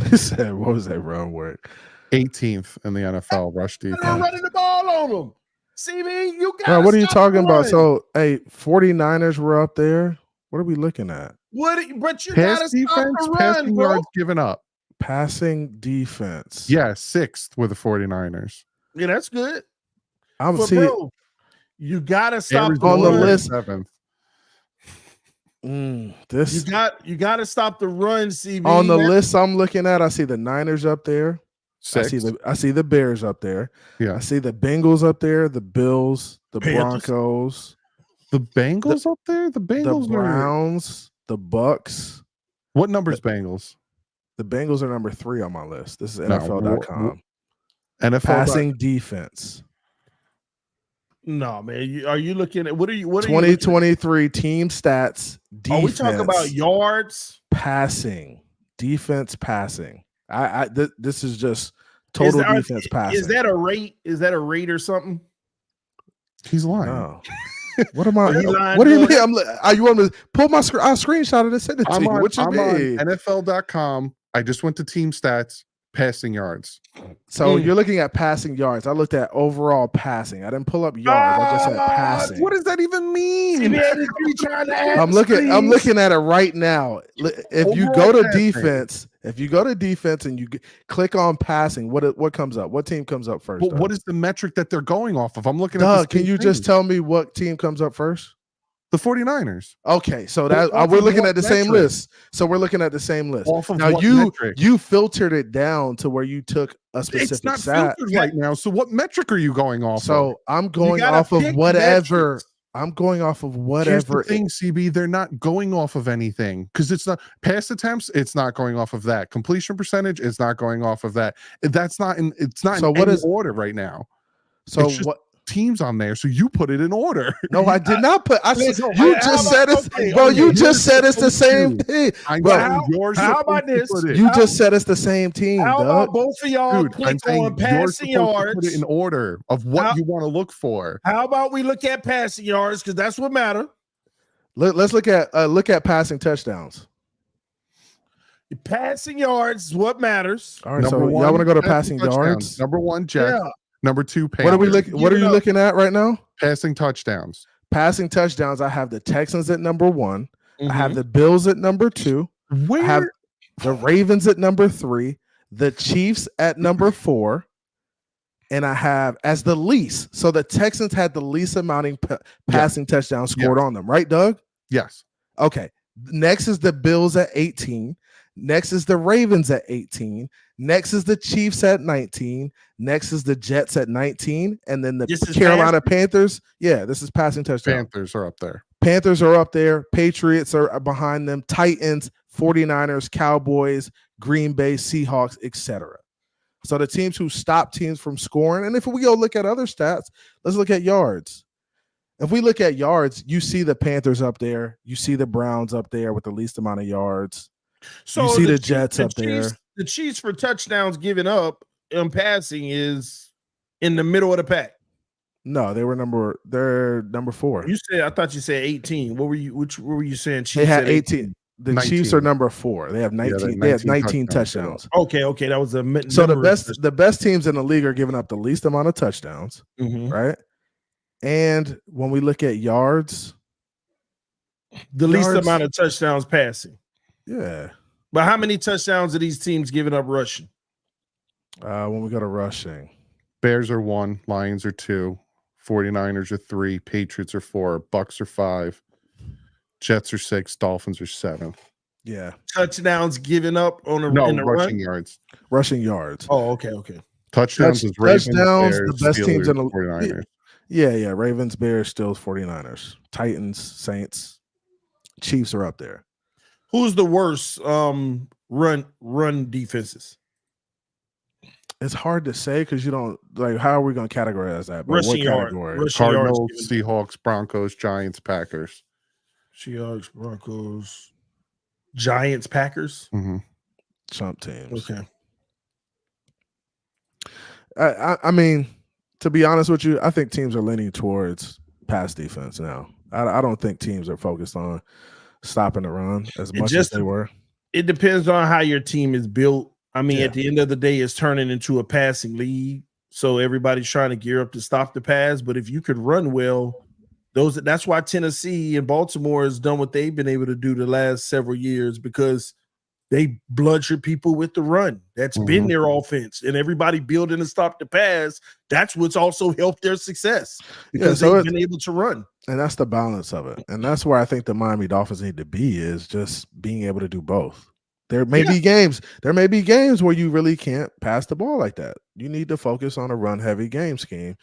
He said, what was that run work? 18th in the NFL rush They're defense. running the ball on them. CB, you got. Bro, what are you talking about? So, hey, 49ers were up there. What are we looking at? But you Pass got to stop defense, the run, passing bro. yards given up. Passing defense. Yeah, 6th with the 49ers. Yeah, that's good. I'm But seeing bro, you got to stop Arizona on the run. list. 7th. This You got to stop the run, CB. on the That- list I'm looking at. I see the Niners up there. 6th. I see the Bears up there. Yeah. I see the Bengals up there, the Bills, the Panthers. Broncos, The Bengals up there? The the Bengals are. Browns, the Bucks. What number's Bengals? The Bengals are number 3 on my list. This is No, NFL.com. NFL. Passing defense. No, man. Are you looking at what are you? What are you? looking at? 2023 team stats. Defense. Are we talking about yards? passing? Defense passing. This is just total defense passing. Is that a rate? Is that a rate or something? He's lying. No. What am I? Are you lying, What do you Doug? mean? You want me to pull my screen? I screenshot it and send it to I'm you. on, What you I'm mean? on NFL.com. I just went to team stats, passing yards. So you're looking at passing yards. I looked at overall passing. I didn't pull up yards. I just said passing. What does that even mean? You trying to ask, I'm please? looking at it right now. If you Overall go to passing. defense, and you click on passing, what comes up? What team comes up first? But Doug? what is the metric that they're going off of? I'm looking at Doug, the can you just tell me what team comes up first? the 49ers. Okay, so But that off we're of looking what at the same metric? list. So we're looking at the same list. Off of Now what you metric? filtered it down to where you took a specific It's not stat. filtered right now. So what metric are you going off of? So I'm going gotta off of pick whatever. metrics. I'm going off of Here's whatever. the thing, CB, they're not going off of anything because it's not pass attempts. It's not going off of that completion percentage. It's not going off of that. It's not in So in what any is- order right now. So it's just- what? Teams on there, so you put it in order. No, I did not put. Listen, You how just about- said it's, okay, bro. okay, You you're just said it's the same supposed thing. I Bro, know you're how about supposed to this? put it. You just said it's the same team, How Doug. about both of y'all Dude, I'm click saying on you're passing supposed to put it yards? in order of what How- you want to look for. How about we look at passing yards because that's what matter. Let's look at passing touchdowns. Passing yards is what matters. All right, so y'all want to go to passing touchdowns. yards? Number 1, Jack. Yeah. Number 2, What are we Panthers. looking? What are Give it you up. looking at right now? Passing touchdowns. Passing touchdowns. I have the Texans at number 1. I Mm-hmm. have the Bills at number 2. Where? I have the Ravens at number 3. The Chiefs at number 4. And I have as the least. So the Texans had the least amount passing touchdowns scored on them, right, Doug? Yes. Okay. Next is the Bills at 18. Next is the Ravens at 18. Next is the Chiefs at 19. Next is the Jets at 19. And then the This is Carolina Panthers. Yeah, this is passing touchdown. Panthers are up there. Panthers are up there. Patriots are behind them. Titans, 49ers, Cowboys, Green Bay, Seahawks, etc. So the teams who stop teams from scoring. And if we go look at other stats, let's look at yards. If we look at yards, you see the Panthers up there. You see the Browns up there with the least amount of yards. So You see the Jets up there. The Chiefs for touchdowns given up in passing is in the middle of the pack. No, they're number 4. I thought you said 18. What were you saying? They Chiefs had at 18. The 19. Chiefs are number 4. They have 19. They have 19 touchdowns. Okay, that was a So the best teams in the league are giving up the least amount of touchdowns, Mhm. right? And when we look at yards, the least yards- amount of touchdowns passing. yeah. But how many touchdowns are these teams giving up rushing? When we go to rushing, Bears are 1, Lions are 2, 49ers are 3, Patriots are 4, Bucks are 5, Jets are 6, Dolphins are 7. Yeah. Touchdowns given up on No, in the rushing run. yards. Rushing yards. Oh, okay. Touchdowns is Ravens, touchdowns, Bears, the best Steelers, teams in the 49ers. Yeah. Ravens, Bears, Steelers, 49ers, Titans, Saints, Chiefs are up there. Who's the worst run defenses? It's hard to say because you don't like. How are we going to categorize that? But Rushing what yard, category? rushing Cardinals, yards, Seahawks, Broncos, Giants, Packers. Seahawks, Broncos, Giants, Packers. Chump teams. Okay. I mean, to be honest with you, I think teams are leaning towards pass defense now. I don't think teams are focused on stopping the run as much as they were. It depends on how your team is built. I mean, Yeah. at the end of the day, it's turning into a passing league. So everybody's trying to gear up to stop the pass. But if you could run well, that's why Tennessee and Baltimore has done what they've been able to do the last several years, because they bludgeon people with the run. That's been their offense. And everybody building to stop the pass, that's what's also helped their success, because they've been able to run. And that's the balance of it. And that's where I think the Miami Dolphins need to be, is just being able to do both. There may be games where you really can't pass the ball like that. You need to focus on a run-heavy game scheme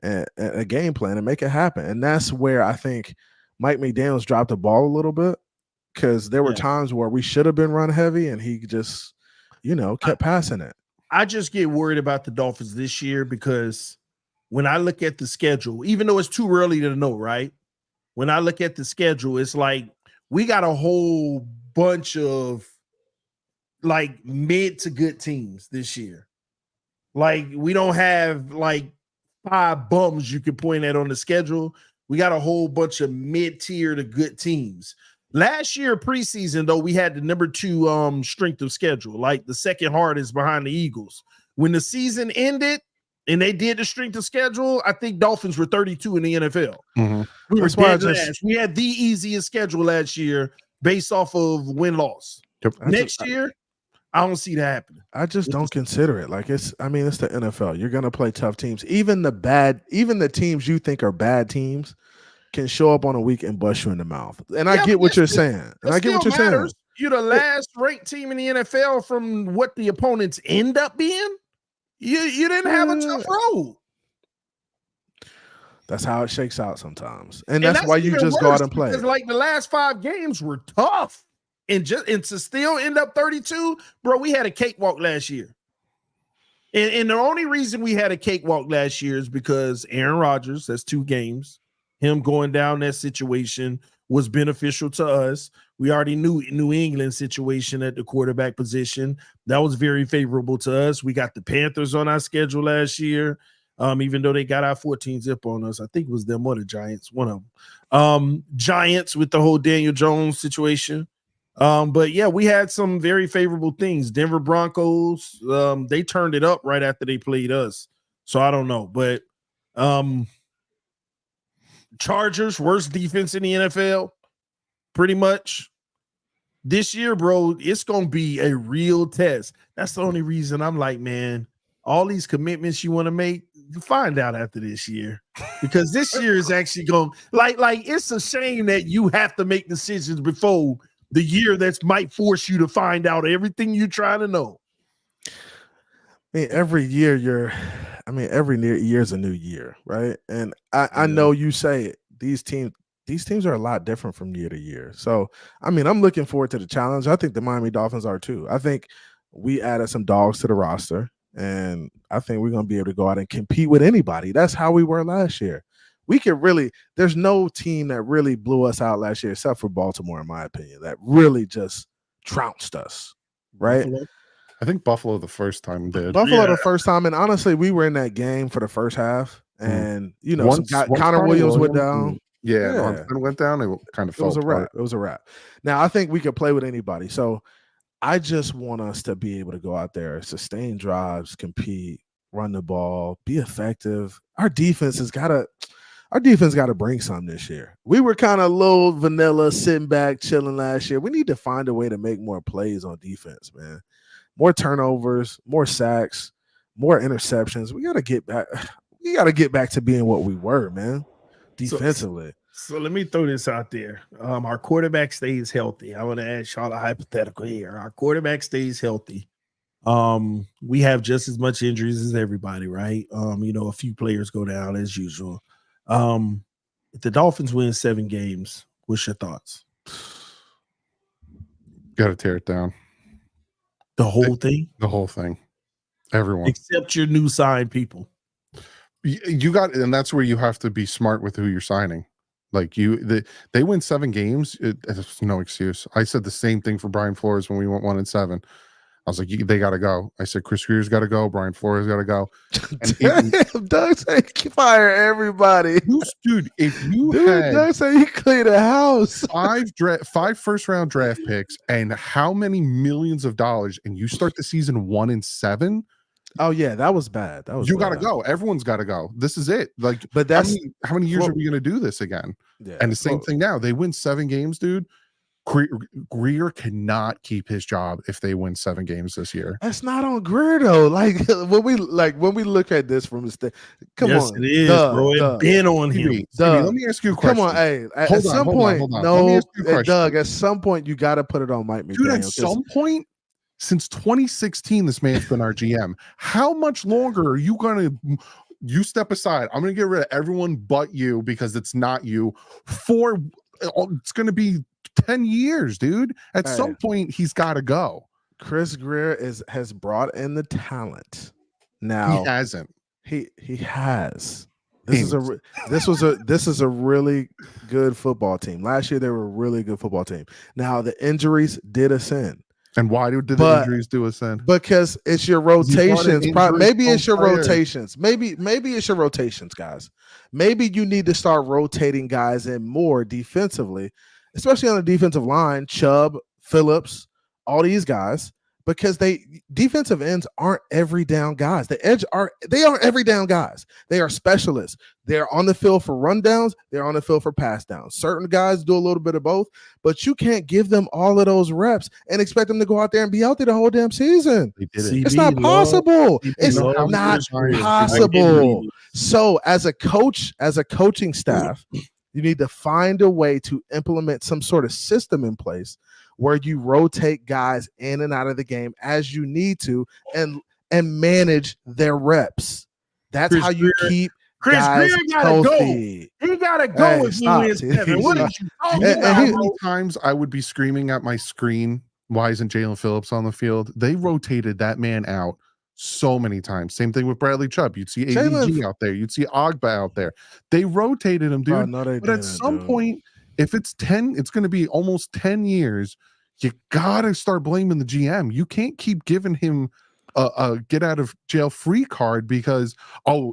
and a game plan and make it happen. And that's where I think Mike McDaniels dropped the ball a little bit, because there were times where we should have been run-heavy and he just, kept passing it. I just get worried about the Dolphins this year, because when I look at the schedule, even though it's too early to know, right? When I look at the schedule, it's like we got a whole bunch of like mid to good teams this year. Like we don't have like 5 bums you can point at on the schedule. We got a whole bunch of mid-tier to good teams. Last year preseason, though, we had the number 2 strength of schedule, like the second hardest behind the Eagles. When the season ended and they did the strength of schedule, I think Dolphins were 32 in the NFL. We were dead last. We had the easiest schedule last year based off of win-loss. Next year, I don't see that happening. I just don't consider it. Like it's the NFL. You're gonna play tough teams. Even the teams you think are bad teams can show up on a week and bust you in the mouth. And I get what you're saying. And I get what you're saying. You're the last ranked team in the NFL from what the opponents end up being. You didn't have a tough road. That's how it shakes out sometimes. And that's why you just go out and play. Because like the last 5 games were tough. And to still end up 32, bro, we had a cakewalk last year. And the only reason we had a cakewalk last year is because Aaron Rodgers, that's 2 games. Him going down that situation was beneficial to us. We already knew New England situation at the quarterback position. That was very favorable to us. We got the Panthers on our schedule last year, even though they got our 14-zip on us. I think it was them or the Giants, one of them. Giants with the whole Daniel Jones situation. But yeah, we had some very favorable things. Denver Broncos, they turned it up right after they played us. So I don't know, but Chargers, worst defense in the NFL, pretty much. This year, bro, it's going to be a real test. That's the only reason I'm like, man, all these commitments you want to make, find out after this year. Because this year is actually going like it's a shame that you have to make decisions before the year that might force you to find out everything you're trying to know. I mean, every year every year is a new year, right? And I know you say it, these teams are a lot different from year to year. So, I mean, I'm looking forward to the challenge. I think the Miami Dolphins are too. I think we added some dogs to the roster, and I think we're going to be able to go out and compete with anybody. That's how we were last year. There's no team that really blew us out last year except for Baltimore, in my opinion, that really just trounced us, right? I think Buffalo the first time did. The first time, and honestly, we were in that game for the first half, and once Connor Williams went down. Once it went down, it kind of felt It was a wrap. Now I think we could play with anybody. So I just want us to be able to go out there, sustain drives, compete, run the ball, be effective. Our defense got to bring something this year. We were kind of low vanilla, sitting back, chilling last year. We need to find a way to make more plays on defense, man. More turnovers, more sacks, more interceptions. We got to get back. We got to get back to being what we were, man. Defensively. So let me throw this out there. Our quarterback stays healthy. I want to ask y'all a hypothetical here. Our quarterback stays healthy. We have just as much injuries as everybody, right? A few players go down as usual. If the Dolphins win 7 games, what's your thoughts? Got to tear it down. The whole thing? The whole thing. Everyone. Except your new signed people. You got, and that's where you have to be smart with who you're signing. Like they win 7 games. It's no excuse. I said the same thing for Brian Flores when we went 1-7. I was like, they got to go. I said, Chris Grier's got to go. Brian Flores got to go. And Doug said, fire everybody. Dude, if you had Doug said you clean the house. 5 first-round draft picks and how many millions of dollars, and you start the season 1-7. Oh yeah, that was bad. You got to go. Everyone's got to go. This is it. Like, but that's how many years are we going to do this again? Yeah, and the same thing now. They win 7 games, dude. Grier cannot keep his job if they win 7 games this year. That's not on Grier though. Like when we look at this from the come yes, on, it is, bro. It's been on him. Let me ask you a question. Come on, hey. At some point, no, Doug. At some point, you got to put it on Mike McDaniel. Dude, at some point. Since 2016, this man's been our GM. How much longer are you going to you step aside? I'm going to get rid of everyone but you because it's not you. It's going to be 10 years, dude. At some point, he's got to go. Chris Grier has brought in the talent. Now he hasn't. He has. This is a really good football team. Last year, they were a really good football team. Now the injuries did ascend. And why did the injuries do ascend? Because it's your rotations. Maybe it's your rotations. Maybe it's your rotations, guys. Maybe you need to start rotating guys in more defensively, especially on the defensive line. Chubb, Phillips, all these guys, because defensive ends aren't every down guys. They aren't every down guys. They are specialists. They're on the field for rundowns. They're on the field for pass downs. Certain guys do a little bit of both, but you can't give them all of those reps and expect them to go out there and be healthy the whole damn season. It's not possible. It's not possible. So as a coaching staff, you need to find a way to implement some sort of system in place where you rotate guys in and out of the game as you need to and manage their reps. That's how you keep Chris guys Grier gotta healthy. Go. He gotta go if he wins 7. What are you talking about? How many times I would be screaming at my screen, why isn't Jaylen Phillips on the field? They rotated that man out so many times. Same thing with Bradley Chubb. You'd see ADG out there. You'd see Ogba out there. They rotated him, dude. But at some point, if it's 10, it's going to be almost 10 years. You got to start blaming the GM. You can't keep giving him a get out of jail free card because,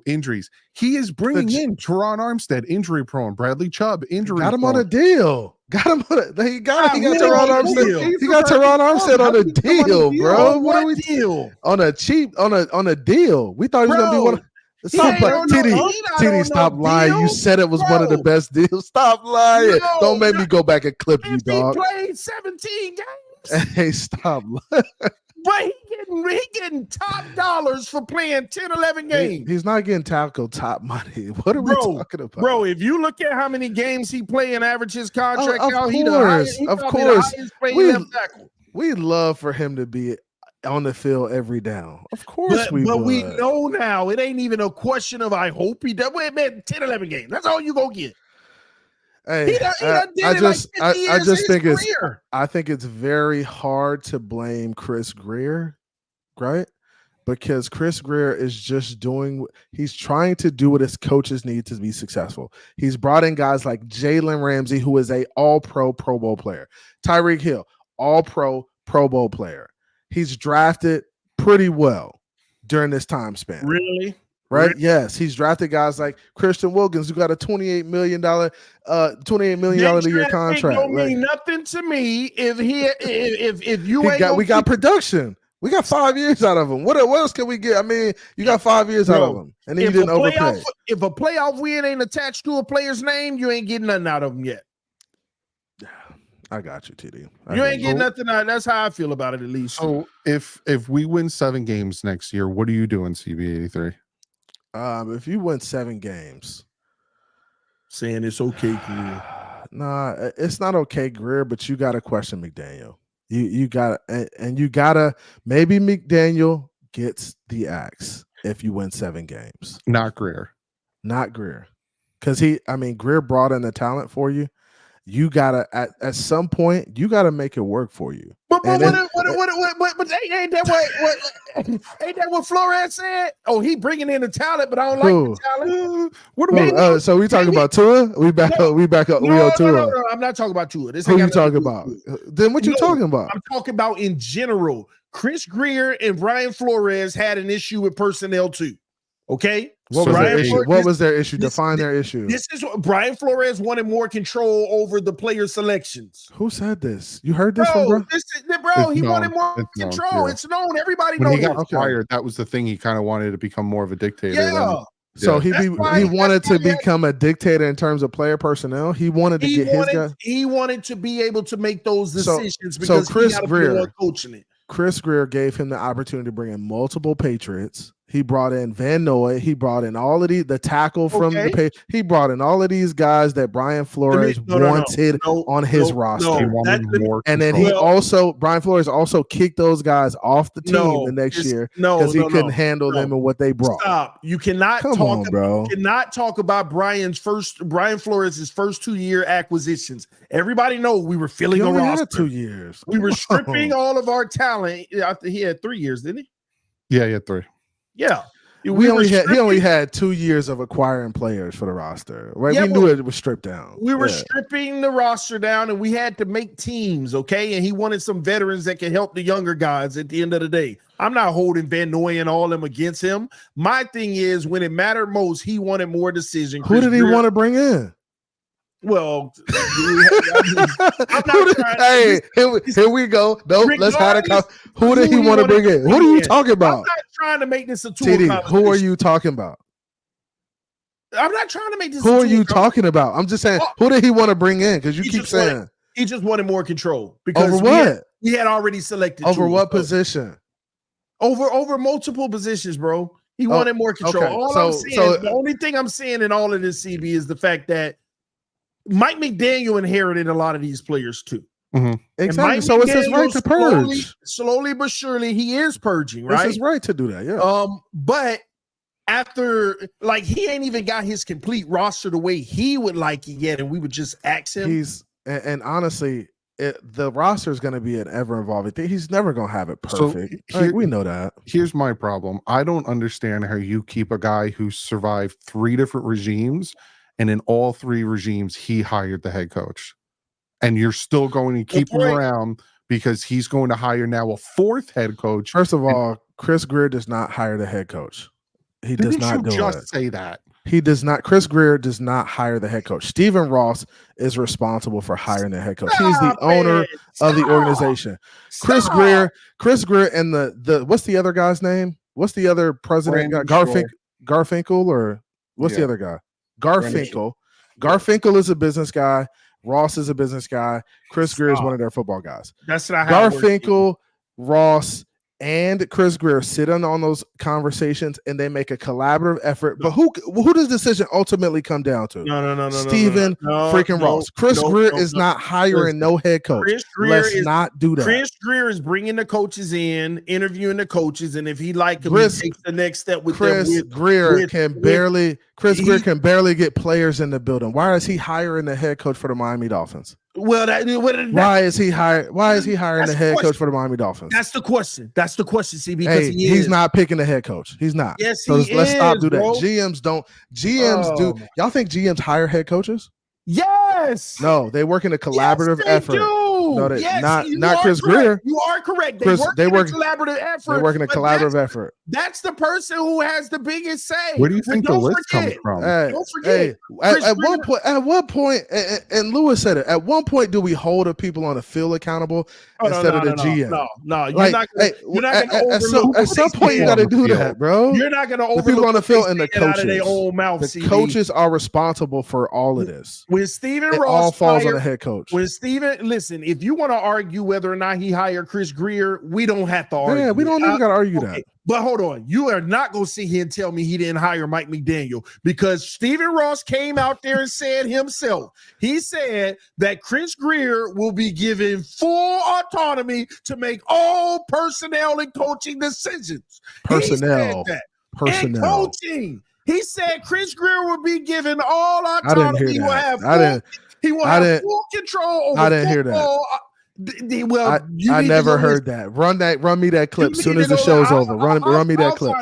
injuries. He is bringing in Teron Armstead, injury prone. Bradley Chubb, injury prone. Got him on a deal. He got Teron Armstead. He got Teron Armstead on a deal, bro. What are we deal? On a deal. We thought he was gonna be one of TD, stop lying. You said it was one of the best deals. Stop lying. Don't make me go back and clip you, dog. He played 17 games. Hey, stop lying. But he getting top dollars for playing 10, 11 games. He's not getting tackle top money. What are we talking about? Bro, if you look at how many games he play and average his contract out, of course. We'd love for him to be on the field every down. Of course we know now it ain't even a question of I hope he does. Wait, man, 10, 11 games. That's all you gonna get. Hey, I just think it's very hard to blame Chris Grier, right? Because Chris Grier is just he's trying to do what his coaches need to be successful. He's brought in guys like Jalen Ramsey, who is a all-pro Pro Bowl player. Tyreek Hill, all-pro Pro Bowl player. He's drafted pretty well during this time span. Really? Right? Yes. He's drafted guys like Christian Wilkins, who got a $28 million a year contract. Don't mean nothing to me if you we got production. We got 5 years out of him. What else can we get? I mean, you got 5 years out of him, and then you didn't overpay. If a playoff win ain't attached to a player's name, you ain't getting nothing out of him yet. I got you, TD. You ain't getting nothing out. That's how I feel about it, at least. So if we win 7 games next year, what are you doing, CB83? If you win 7 games, saying it's okay, Grier. Nah, it's not okay, Grier, but you got to question McDaniel. You got to, and you got to, maybe McDaniel gets the axe if you win 7 games. Not Grier. Not Grier. Because Grier brought in the talent for you. You gotta at some point you gotta make it work for you. But ain't that what Flores said? Oh, he bringing in the talent, but I don't like the talent. What about? So we talking about Tua? We back up. We on Tua. No, I'm not talking about Tua. Who you talking about? Then what you talking about? I'm talking about in general. Chris Grier and Brian Flores had an issue with personnel too. Okay. What was their issue? Define their issue. This is what Brian Flores wanted more control over the player selections. Who said this? You heard this from bro? He wanted more control. It's known. Everybody knows. When he got fired, that was the thing. He kind of wanted to become more of a dictator. Yeah. So he wanted to become a dictator in terms of player personnel. He wanted to get his guy. He wanted to be able to make those decisions because Chris Grier coaching it. Chris Grier gave him the opportunity to bring in multiple Patriots. He brought in Van Noy. He brought in all of the tackle from the Patriots. He brought in all of these guys that Brian Flores wanted on his roster. And then Brian Flores also kicked those guys off the team the next year because he couldn't handle them and what they brought. Stop. You cannot You cannot talk about Brian Flores' first 2-year acquisitions. Everybody knows we were filling a roster. 2 years. We were stripping all of our talent. He had 3 years, didn't he? Yeah, he had 3. Yeah. He only had 2 years of acquiring players for the roster. Right? Yeah, we knew it was stripped down. We were stripping the roster down and we had to make teams, okay? And he wanted some veterans that can help the younger guys at the end of the day. I'm not holding Van Noy and all of them against him. My thing is when it mattered most, he wanted more decision. Who did he want to bring in? Well, here we go. No, let's have a who did he want to bring in? Who are you talking about? I'm not trying to make this a tool. TD, who are you talking about? I'm not trying to make this. Who are you talking about? I'm just saying, who did he want to bring in? Because you keep saying he just wanted more control. Because over what? We had already selected over what position? Over multiple positions, bro. He wanted more control. Okay. The only thing I'm saying in all of this, CB, is the fact that Mike McDaniel inherited a lot of these players too. Mm-hmm. Exactly. So it's his right to purge. Slowly but surely, he is purging, right? It's his right to do that, yeah. But after, he ain't even got his complete roster the way he would like it yet, and we would just ask him. And honestly, the roster is going to be an ever-evolving thing. He's never going to have it perfect. So we know that. Here's my problem. I don't understand how you keep a guy who survived 3 different regimes, and in all 3 regimes, he hired the head coach. And you're still going to keep him around because he's going to hire now a 4th head coach. First of all, Chris Grier does not hire the head coach. He does not do it. Just say that. He does not. Chris Grier does not hire the head coach. Stephen Ross is responsible for hiring the head coach. He's the owner of the organization. Chris Grier, and the what's the other guy's name? What's the other president? Garfinkel or what's the other guy? Garfinkel. Garfinkel is a business guy. Ross is a business guy. Chris Grier is one of their football guys. That's not how Garfinkel, Ross, and Chris Grier sit in on those conversations and they make a collaborative effort. But who does the decision ultimately come down to? No. Stephen freaking Ross. Chris Grier is not hiring no head coach. Let's not do that. Chris Grier is bringing the coaches in, interviewing the coaches, and if he like him, he takes the next step with Chris Grier can barely get players in the building. Why is he hiring the head coach for the Miami Dolphins? Why is he hiring the head coach for the Miami Dolphins? That's the question. See, because he's not picking the head coach. He's not. Yes, let's stop do that. GMs do. Y'all think GMs hire head coaches? Yes. No, they work in a collaborative effort. No, not Chris Grier. You are correct. They work in a collaborative effort. They work in a collaborative effort. That's the person who has the biggest say. Where do you think the list comes from? Don't forget. At one point, and Lewis said it. At one point, do we hold the people on the field accountable instead of the GM? No. You're not going to at some point, you got to do that, bro. You're not going to overlook the people on the field and the coaches. Out of their own mouth, the coaches are responsible for all of this. When Stephen Ross all falls on the head coach. When Stephen, listen, if if you want to argue whether or not he hired Chris Grier, we don't have to argue. Yeah, we don't even got to argue that. But hold on, you are not going to sit here and tell me he didn't hire Mike McDaniel, because Stephen Ross came out there and said himself, he said that Chris Grier will be given full autonomy to make all personnel and coaching decisions. Personnel. And coaching. He said Chris Grier will be given all autonomy. He will have full control over I didn't hear that. I never heard that. Run me that clip as soon as the show's over. Run me that clip.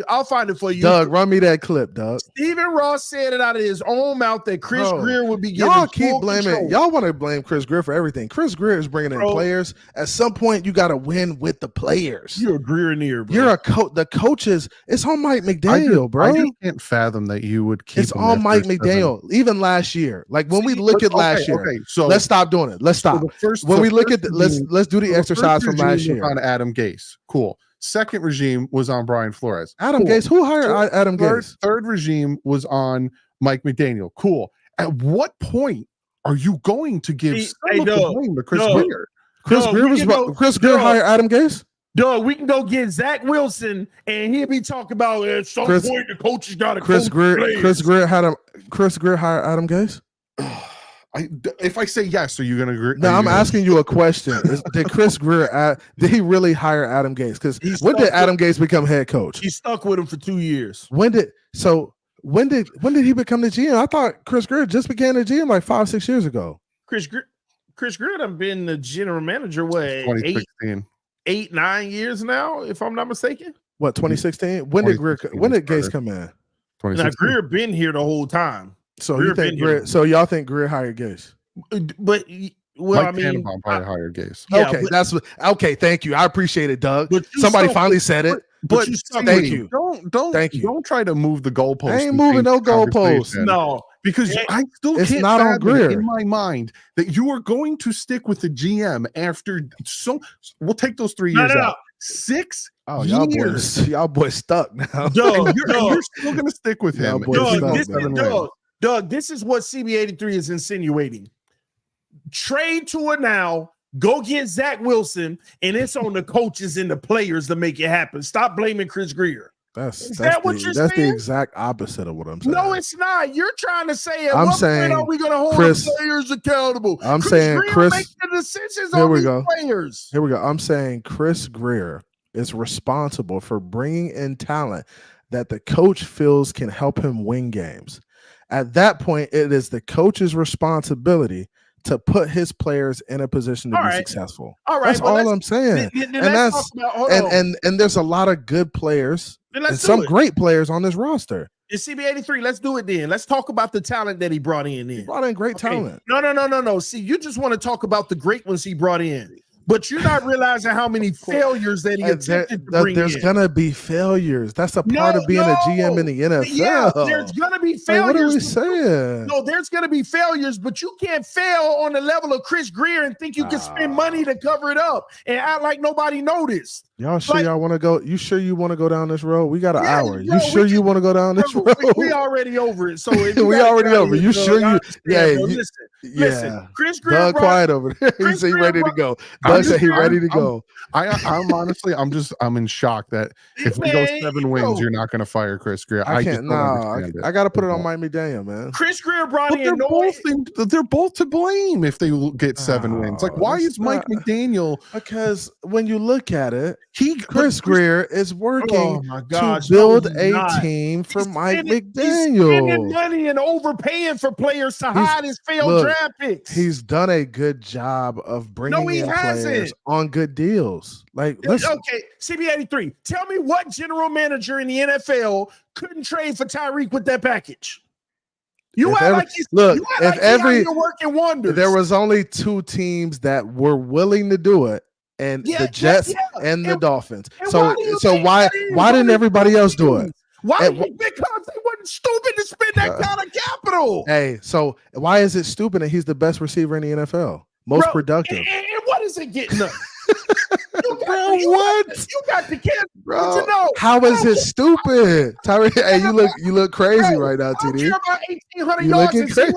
I'll find it for you. Doug, run me that clip, Doug. Stephen Ross said it out of his own mouth that Chris Grier would be given y'all keep full blaming control. Y'all want to blame Chris Grier for everything. Chris Grier is bringing in players. At some point, you got to win with the players. You're a Grier-near, bro. You're a coach. The coaches. It's on Mike McDaniel, bro. I just can't fathom that you would keep. It's on Mike McDaniel. Even last year, like when we look at last year. Okay, so let's stop doing it. Let's stop. When we look at let's do the exercise from last year. On Adam Gase, cool. Second regime was on Brian Flores. Adam Gase, who hired Adam Gase? Third regime was on Mike McDaniel. Cool. At what point are you going to give some of the blame to Chris Grier? Chris Grier hired Adam Gase? Dog, we can go get Zach Wilson, and he'll be talking about at some point the coaches got to Chris Grier hired Adam Gase? If I say yes, are you going to agree? No, I'm asking you a question. Did Chris Grier did he really hire Adam Gase? Because when did Adam Gase become head coach? He stuck with him for 2 years. When did he become the GM? I thought Chris Grier just became the GM like 5-6 years ago. Chris Grier done been the general manager 2016. 8-9 years now, if I'm not mistaken. What, 2016? When did Gase come in? Now Grier been here the whole time. So you think Grier? So y'all think Grier hired Gase? But Mike Tannenbaum probably hired Gase. Okay, okay. Thank you. I appreciate it, Doug. Somebody finally said it. But thank you. Don't try to move the goalposts. I ain't moving no goalposts. No, because I still it's can't not on Grier in my mind that you are going to stick with the GM after. So we'll take those 3 years out. 6 years. Y'all boys stuck now. Doug, you're still going to stick with him. Doug, this is what CB83 is insinuating. Trade Tua now. Go get Zach Wilson, and it's on the coaches and the players to make it happen. Stop blaming Chris Grier. That's the exact opposite of what I'm saying. No, it's not. You're trying to say I'm saying, are we going to hold the players accountable? I'm saying Grier make the decisions on these players. Here we go. I'm saying Chris Grier is responsible for bringing in talent that the coach feels can help him win games. At that point, it is the coach's responsibility to put his players in a position to be successful. All right, that's all I'm saying. And there's a lot of good players and some great players on this roster. It's CB83. Let's do it then. Let's talk about the talent that he brought in. He brought in great talent. No. See, you just want to talk about the great ones he brought in. But you're not realizing how many failures that he attempted to bring There's going to be failures. That's a part of being a GM in the NFL. Yeah, there's going to be failures. What are we saying? No, there's going to be failures, but you can't fail on the level of Chris Grier and think you can spend money to cover it up and act like nobody noticed. Y'all sure y'all want to go? You sure you want to go down this road? We got an hour. You sure you want to go down this road? We already over it. So we already over. You sure you? Yeah. Listen. Chris Grier. Doug quiet over there. He said he ready to go. Doug said he ready to go. I'm honestly, I'm in shock that if we go 7 wins, you're not going to fire Chris Grier. I can't. I got to put it on Mike McDaniel, man. Chris Grier brought in. They're both to blame if they get 7 wins. Like, why is Mike McDaniel? Because when you look at it, Chris Grier is working to build a team for Mike McDaniel. He's spending money and overpaying for players to hide his failed draft picks. He's done a good job of bringing in players on good deals. Like, okay, CB83, tell me what general manager in the NFL couldn't trade for Tyreek with that package? If working wonders. There was only 2 teams that were willing to do it. And the Jets and the Dolphins. So why didn't everybody else do it? Why? Because they wasn't stupid to spend that kind of capital. Hey, so why is it stupid that he's the best receiver in the NFL? Most productive. And what is it getting up? You got the kids, bro. You know. How is it stupid? Tyreek, hey, you look crazy right now, TD. I don't care about 1,800 you yards looking and crazy.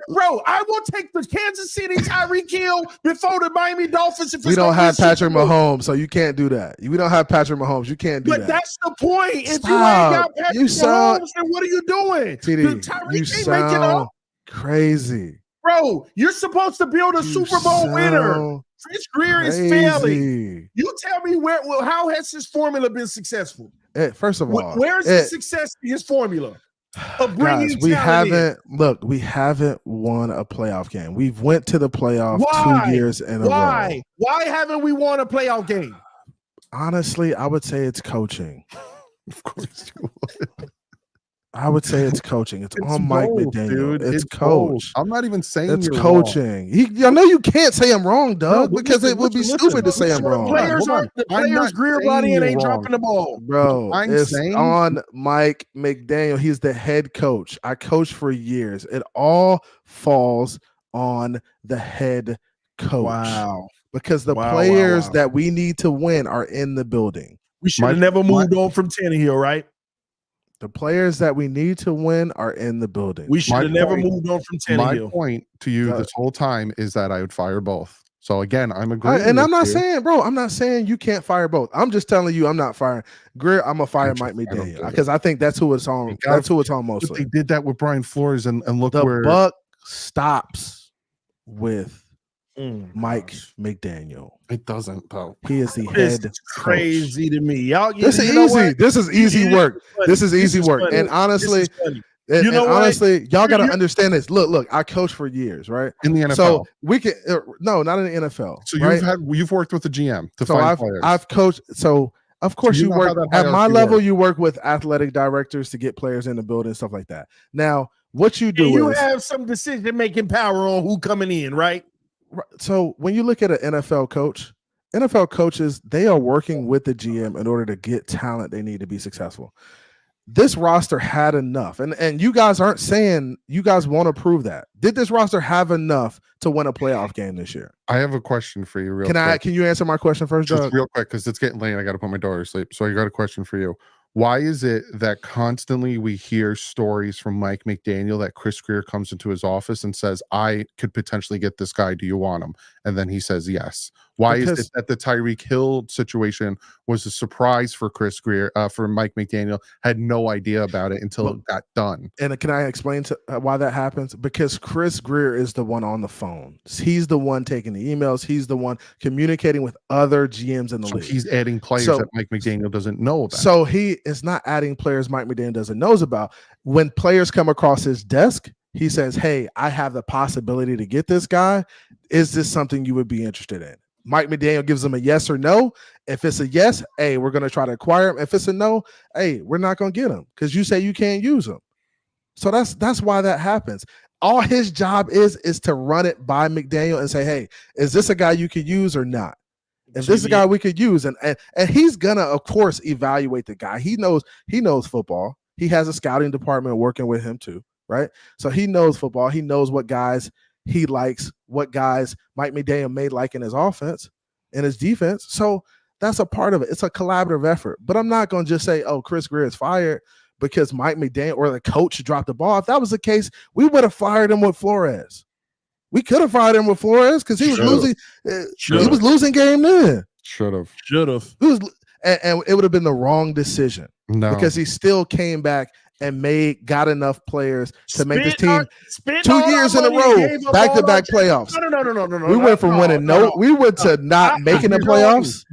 bro, I will take the Kansas City Tyreek Hill before the Miami Dolphins. If We don't have Patrick Mahomes, so you can't do that. We don't have Patrick Mahomes. You can't do that. But that's the point. If Stop. you ain't got Patrick Mahomes, then what are you doing? TD, Tyreek you ain't sound making up. crazy. Bro, you're supposed to build a Super Bowl winner. Chris Grier is failing. You tell me how has his formula been successful? First of all, where's the success in his formula? Guys, we haven't won a playoff game. We've went to the playoff 2 years in a row. Why haven't we won a playoff game? Honestly, I would say it's coaching. Of course you would. I would say it's coaching. It's on Mike McDaniel. Dude. It's coach. I'm not even saying it's you're coaching. I know you can't say I'm wrong, Doug, because it would be stupid to say I'm wrong. The players Grier body and ain't dropping the ball. Bro, it's on Mike McDaniel. He's the head coach. I coached for years. It all falls on the head coach. Wow. Because the players that we need to win are in the building. We should have never moved on from Tannehill, right? The players that we need to win are in the building. We should have never moved on from Tannehill. My point to you this whole time is that I would fire both. So again, I'm agreeing. And I'm not saying, bro, I'm not saying you can't fire both. I'm just telling you, I'm not firing Grier. I'm gonna fire Mike McDaniel because I think that's who it's on. That's who it's on mostly. They did that with Brian Flores, and look the buck stops with Mike McDaniel. It doesn't though. He is the head coach. Crazy to me. Y'all, this is easy. This is easy work. This is easy work. And honestly, honestly, y'all got to understand this. Look, I coached for years, right? In the NFL. So we can no, not in the NFL. So right? you've worked with the GM to find players. I've coached. So of course you work at my level. You work with athletic directors to get players in the building, stuff like that. Now, what you do you is have some decision making power on who coming in, right? So when you look at an NFL coach, NFL coaches, they are working with the GM in order to get talent they need to be successful. This roster had enough, and you guys aren't saying you guys want to prove that. Did this roster have enough to win a playoff game this year? I have a question for you. Real quick. Can you answer my question first, Just Doug? real quick, because it's getting late. I got to put my daughter to sleep. So I got a question for you. Why is it that constantly we hear stories from Mike McDaniel that Chris Grier comes into his office and says, I could potentially get this guy. Do you want him? And then he says yes. Why is it that the Tyreek Hill situation was a surprise for Chris Grier, for Mike McDaniel, had no idea about it until it got done? And can I explain why that happens? Because Chris Grier is the one on the phone. He's the one taking the emails. He's the one communicating with other GMs in the league. He's adding players that Mike McDaniel doesn't know about. So he is not adding players Mike McDaniel doesn't knows about. When players come across his desk, he says, hey, I have the possibility to get this guy. Is this something you would be interested in? Mike McDaniel gives them a yes or no. If it's a yes, hey, we're going to try to acquire him. If it's a no, hey, we're not going to get him because you say you can't use him. So that's why that happens. All his job is to run it by McDaniel and say, hey, is this a guy you could use or not? If this is a guy we could use, and he's gonna, of course, evaluate the guy. He knows football. He has a scouting department working with him too, right? So he knows football. He knows what guys he likes, what guys Mike McDaniel may like in his offense and his defense. So that's a part of it. It's a collaborative effort. But I'm not going to just say, oh, Chris Grier is fired because Mike McDaniel or the coach dropped the ball. If that was the case, we would have fired him with Flores. We could have fired him with Flores because he was losing. He was losing game then. Should have. And it would have been the wrong decision. No, because he still came back and got enough players to make this team 2 years in a row, back-to-back playoffs. No. We went from winning we went to not making the playoffs.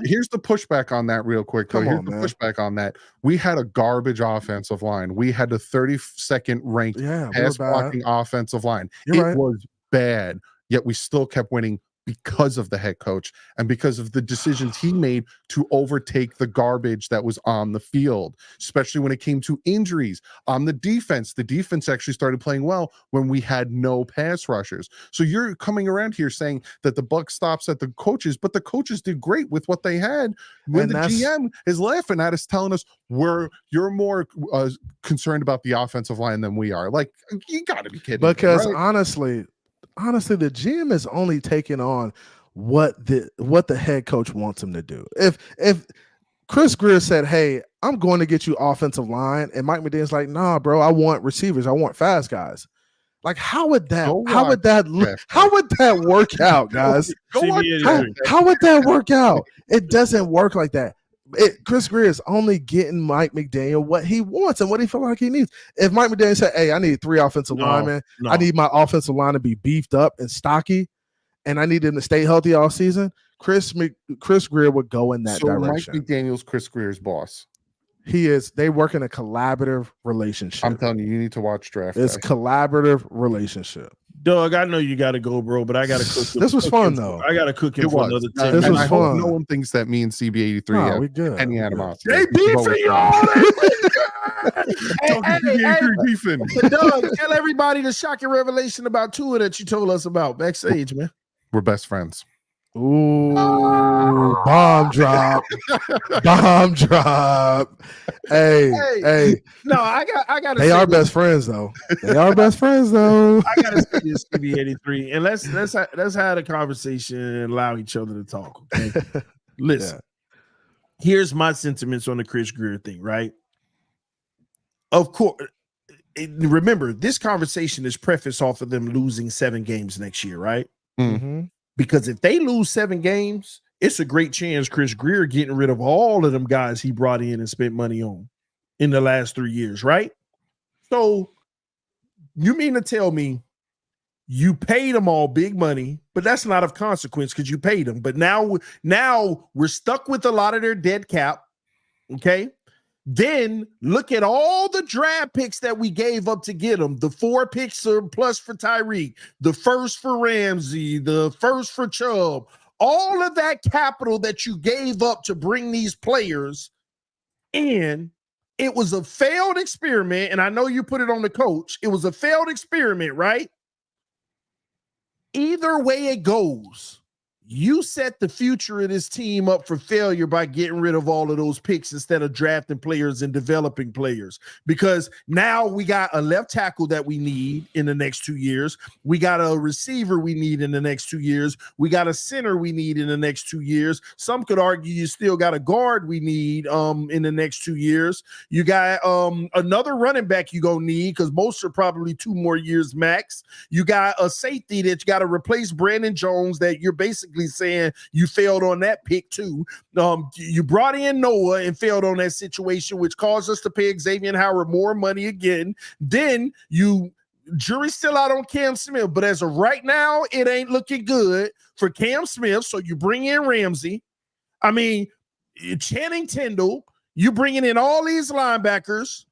Here's the pushback on that real quick. Here's the pushback on that. We had a garbage offensive line. We had the 32nd ranked pass blocking offensive line. It was bad, yet we still kept winning because of the head coach and because of the decisions he made to overtake the garbage that was on the field, especially when it came to injuries. On the defense actually started playing well when we had no pass rushers. So you're coming around here saying that the buck stops at the coaches, but the coaches did great with what they had. When the GM is laughing at us, telling us you're more concerned about the offensive line than we are. Like, you got to be kidding. Because honestly, the GM is only taking on what the head coach wants him to do. If Chris Grier said, hey, I'm going to get you offensive line, and Mike McDaniel's like, nah, bro, I want receivers. I want fast guys. Like, how would that Draft how would that work out, guys? Go watch How would that work out? It doesn't work like that. Chris Grier is only getting Mike McDaniel what he wants and what he feels like he needs. If Mike McDaniel said, "Hey, I need 3 offensive linemen. I need my offensive line to be beefed up and stocky, and I need them to stay healthy all season," Chris Grier would go in that direction. Mike McDaniel's Chris Grier's boss. He is. They work in a collaborative relationship. I'm telling you need to watch Draft Day. It's collaborative relationship. Doug, I know you got to go, bro, but I got to cook. This was fun, though. I got to cook him for another 10 This was I fun. hope no one thinks that me and CB83 have any animosity. They beefing y'all. Beefing. Doug, tell everybody the shocking revelation about Tua that you told us about backstage, man. We're best friends. Ooh, bomb drop. Bomb drop. Hey. No, I got. They are best friends, though. They are best friends, though. I gotta say this, CB83, and let's have a conversation and allow each other to talk. Okay, listen. Here's my sentiments on the Chris Grier thing. Right. Of course. Remember, this conversation is prefaced off of them losing 7 games next year, right? Mm-hmm. Because if they lose 7 games, it's a great chance Chris Grier getting rid of all of them guys he brought in and spent money on in the last 3 years, right? So you mean to tell me you paid them all big money, but that's not of consequence because you paid them. But now we're stuck with a lot of their dead cap, okay? Then look at all the draft picks that we gave up to get them. The 4 picks are plus for Tyreek, the first for Ramsey, the first for Chubb. All of that capital that you gave up to bring these players in, it was a failed experiment. And I know you put it on the coach. It was a failed experiment, right? Either way it goes, you set the future of this team up for failure by getting rid of all of those picks instead of drafting players and developing players. Because now we got a left tackle that we need in the next 2 years. We got a receiver we need in the next 2 years. We got a center we need in the next 2 years. Some could argue you still got a guard we need in the next 2 years. You got another running back you gonna need because most are probably 2 more years max. You got a safety that you got to replace Brandon Jones that you're basically saying you failed on that pick too. You brought in Noah and failed on that situation, which caused us to pay Xavier Howard more money again. Then jury's still out on Cam Smith, but as of right now, it ain't looking good for Cam Smith. So you bring in Ramsey. I mean, Channing Tindall, you bringing in all these linebackers.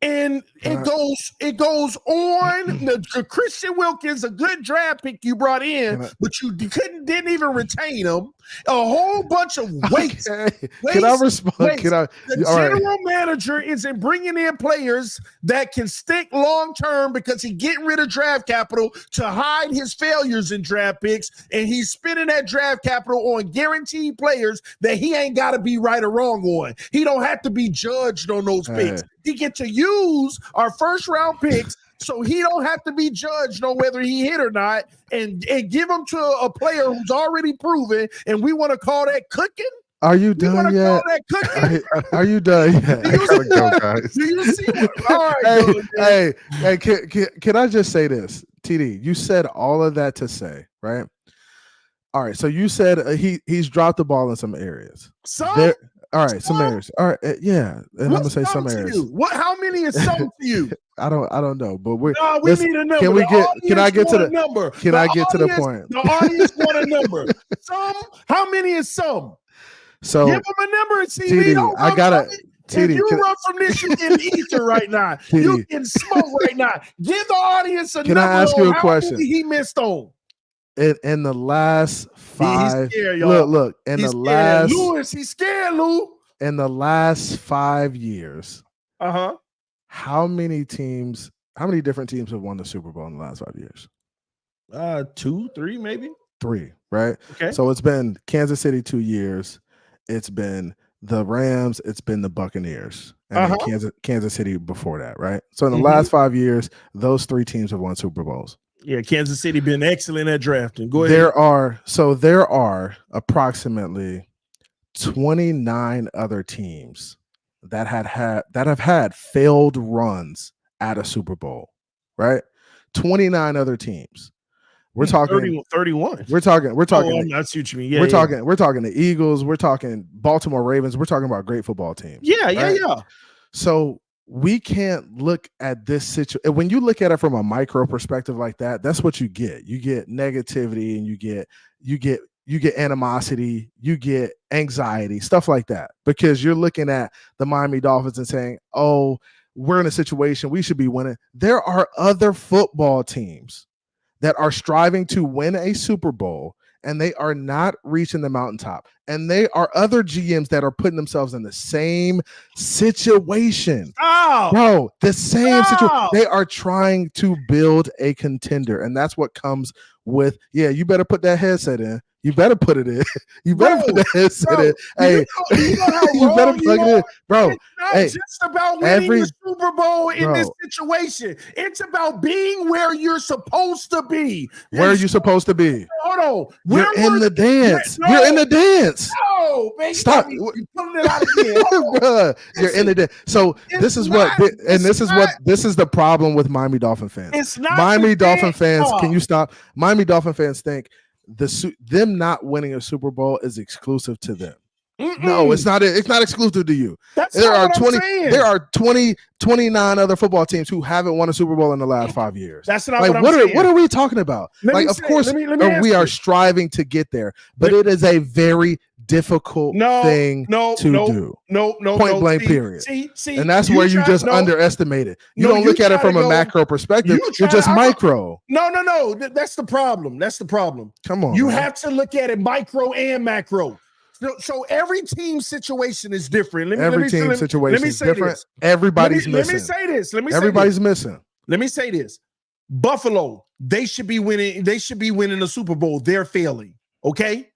And it goes on. The Christian Wilkins, a good draft pick you brought in, but you didn't even retain him. A whole bunch of waste. Okay. Can I respond? The general manager isn't bringing in players that can stick long term because he's getting rid of draft capital to hide his failures in draft picks, and he's spending that draft capital on guaranteed players that he ain't got to be right or wrong on. He don't have to be judged on those picks. He get to use our first round picks so he don't have to be judged on whether he hit or not and give them to a player who's already proven. And we want to call that cooking. Are you done yet? Are you done yet? Do you see what? All right, hey, can I just say this? TD, you said all of that to say, right? All right, so you said he's dropped the ball in some areas. All right, some areas. All right, yeah, and I'm gonna say some areas. How many is some to you? I don't know, but we need a number. Can I get to the number? I get to the point? The audience want a number. How many is some? So give them a number and see. TD, I gotta. TD, if you run from this, you get ether right now. TD. You can smoke right now. Give the audience a number. Can I ask you a question? He missed on. In the last 5, he's scared, y'all. Look. He's scared. Lewis, he's scared, Lou. In the last 5 years, how many different teams have won the Super Bowl in the last 5 years? 2, 3, maybe 3, right? Okay. So it's been Kansas City 2 years. It's been the Rams. It's been the Buccaneers, and then Kansas City before that, right? So in the last 5 years, those 3 teams have won Super Bowls. Yeah, Kansas City been excellent at drafting. Go ahead. There are approximately 29 other teams that have had failed runs at a Super Bowl, right? 29 other teams. We're talking 31. We're talking. I see what you mean. Yeah, We're talking the Eagles. We're talking Baltimore Ravens. We're talking about great football teams. Yeah. So we can't look at this situation. When you look at it from a micro perspective like that, that's what you get. You get negativity, and you get animosity, you get anxiety, stuff like that, because you're looking at the Miami Dolphins and saying, "Oh, we're in a situation we should be winning." There are other football teams that are striving to win a Super Bowl, and they are not reaching the mountaintop. And they are other GMs that are putting themselves in the same situation. Bro, the same situation. They are trying to build a contender, and that's what comes with, you better put that headset in. You better put it in. You better put that headset in. Hey, you better plug it in. Bro, it's not just about winning the Super Bowl in this situation. It's about being where you're supposed to be. Where are you supposed to be? Hold on. You're in the dance. You're in the dance. No, man. Stop. You're pulling it out again. Bruh, you're in the dance. So this is the problem with Miami Dolphin fans. It's not Miami Dolphin fans. Can you stop? Miami Dolphin fans think them not winning a Super Bowl is exclusive to them. No, it's not. It's not exclusive to you. There are 29 other football teams who haven't won a Super Bowl in the last 5 years. That's not what I'm saying. What are we talking about? Of course, we are striving to get there, but it is a very difficult thing to do. Point blank, period. See, and that's where you just underestimate it. You don't look at it from a macro perspective. You're just micro. No. That's the problem. Come on. You have to look at it micro and macro. So every team situation is different. Everybody's missing. Let me say this. Everybody's missing. Let me say this. Buffalo, they should be winning. They should be winning the Super Bowl. They're failing. Okay.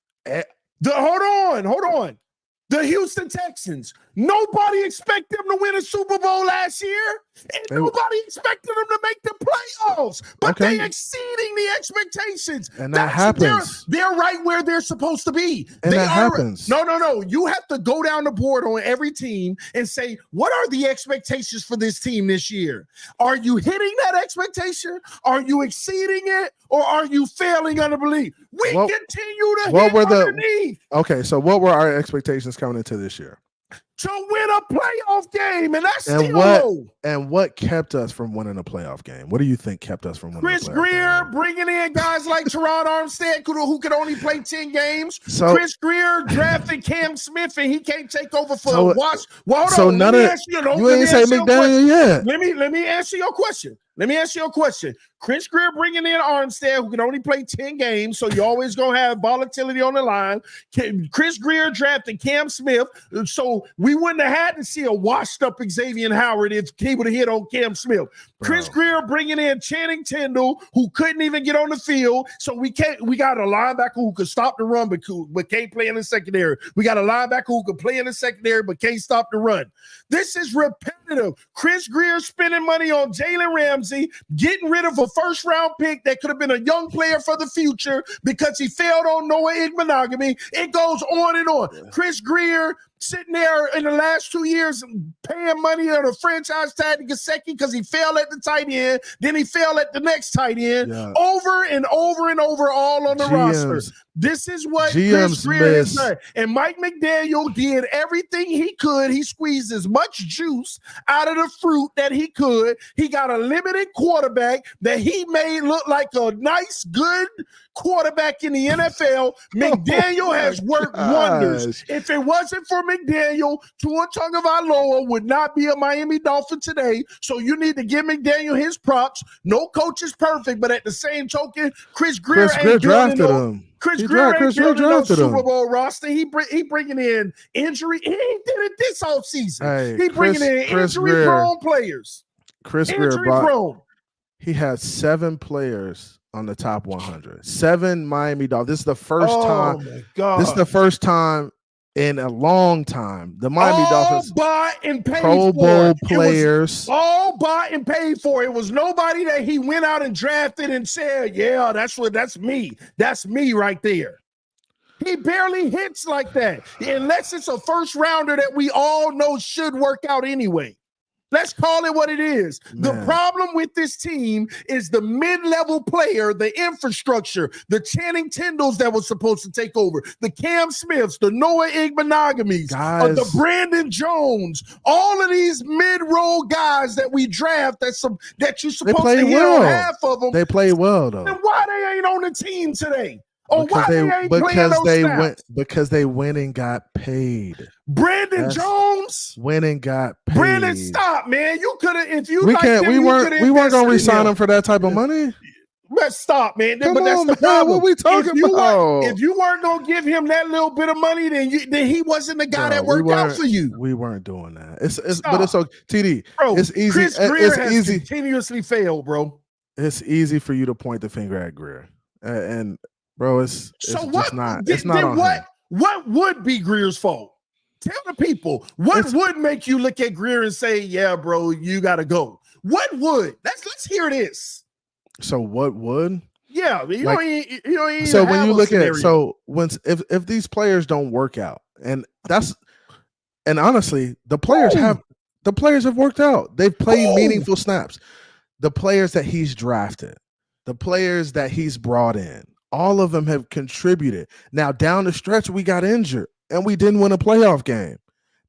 Hold on. The Houston Texans. Nobody expected them to win a Super Bowl last year, and nobody expected them to make the playoffs. But they're exceeding the expectations, and that happens. They're right where they're supposed to be. And that happens. No. You have to go down the board on every team and say, what are the expectations for this team this year? Are you hitting that expectation? Are you exceeding it? Or are you failing under belief? We continue to hit underneath. Okay, so what were our expectations coming into this year? To win a playoff game, and that's what kept us from winning a playoff game? What do you think kept us from winning? Chris Grier bringing in guys like Teron Armstead who could only play 10 games. So Chris Grier drafted Cam Smith, and he can't take over for a watch. Well, hold so on. None of you ain't say McDaniel yet. Let me answer your question. Chris Grier bringing in Armstead, who can only play 10 games, so you're always going to have volatility on the line. Chris Grier drafted Cam Smith, so we wouldn't have had to see a washed-up Xavier Howard if he would have hit on Cam Smith. Chris Grier bringing in Channing Tindall, who couldn't even get on the field, so we got a linebacker who could stop the run but can't play in the secondary. We got a linebacker who could play in the secondary but can't stop the run. This is repetitive. Chris Grier spending money on Jalen Ramsey, getting rid of a first-round pick that could have been a young player for the future because he failed on Noah Igbenogany. It goes on and on. Chris Grier sitting there in the last 2 years paying money on a franchise tag to Gesicki because he failed at the tight end, then he failed at the next tight end, over and over and over, all on the roster. This is what Chris Grier has done. And Mike McDaniel did everything he could. He squeezed as much juice out of the fruit that he could. He got a limited quarterback that he made look like a nice, good quarterback in the NFL. McDaniel has worked wonders. If it wasn't for McDaniel, Tua Tagovailoa would not be a Miami Dolphin today. So you need to give McDaniel his props. No coach is perfect, but at the same token, Chris Grier drafted him. Chris Grier ain't building no Super Bowl roster. He bringing in injury. He ain't did it this offseason. He bringing in injury-prone players. Chris Grier he had 7 players on the top 100. 7 Miami Dolphins. This is the first time. My God. This is the first time in a long time the Miami Dolphins bought and paid Pro Bowl players. All bought and paid for. It was nobody that he went out and drafted and said, "Yeah, that's me. That's me right there." He barely hits like that unless it's a first rounder that we all know should work out anyway. Let's call it what it is. The Man. problem with this team is the mid-level player, the infrastructure, the Channing Tindalls that was supposed to take over, the Cam Smiths, the Noah Igbonagamys, the Brandon Jones, all of these mid-roll guys that we draft that you're supposed to hit on half of them. They play well though. Then why they ain't on the team today? Or why they ain't playing those snaps? Because they went and got paid. Brandon Jones went and got paid. Brandon, stop, man. You could have, if you we weren't gonna re-sign him for that type of money. Let's stop, man. Come but that's on, the problem. What we talking about? If you weren't gonna give him that little bit of money, then he wasn't the guy that worked out for you. We weren't doing that. But it's okay. TD, bro, it's easy. Chris Grier has easy. Continuously failed, bro. It's easy for you to point the finger at Grier, and bro, it's just not. It's not on him. What would be Grier's fault? Tell the people what would make you look at Grier and say, "Yeah, bro, you got to go." What would? Let's hear this. So what would? Yeah, you don't even so when you look scenario. if these players don't work out, and honestly, the players have worked out. They've played meaningful snaps. The players that he's drafted, the players that he's brought in, all of them have contributed. Now down the stretch, we got injured and we didn't win a playoff game.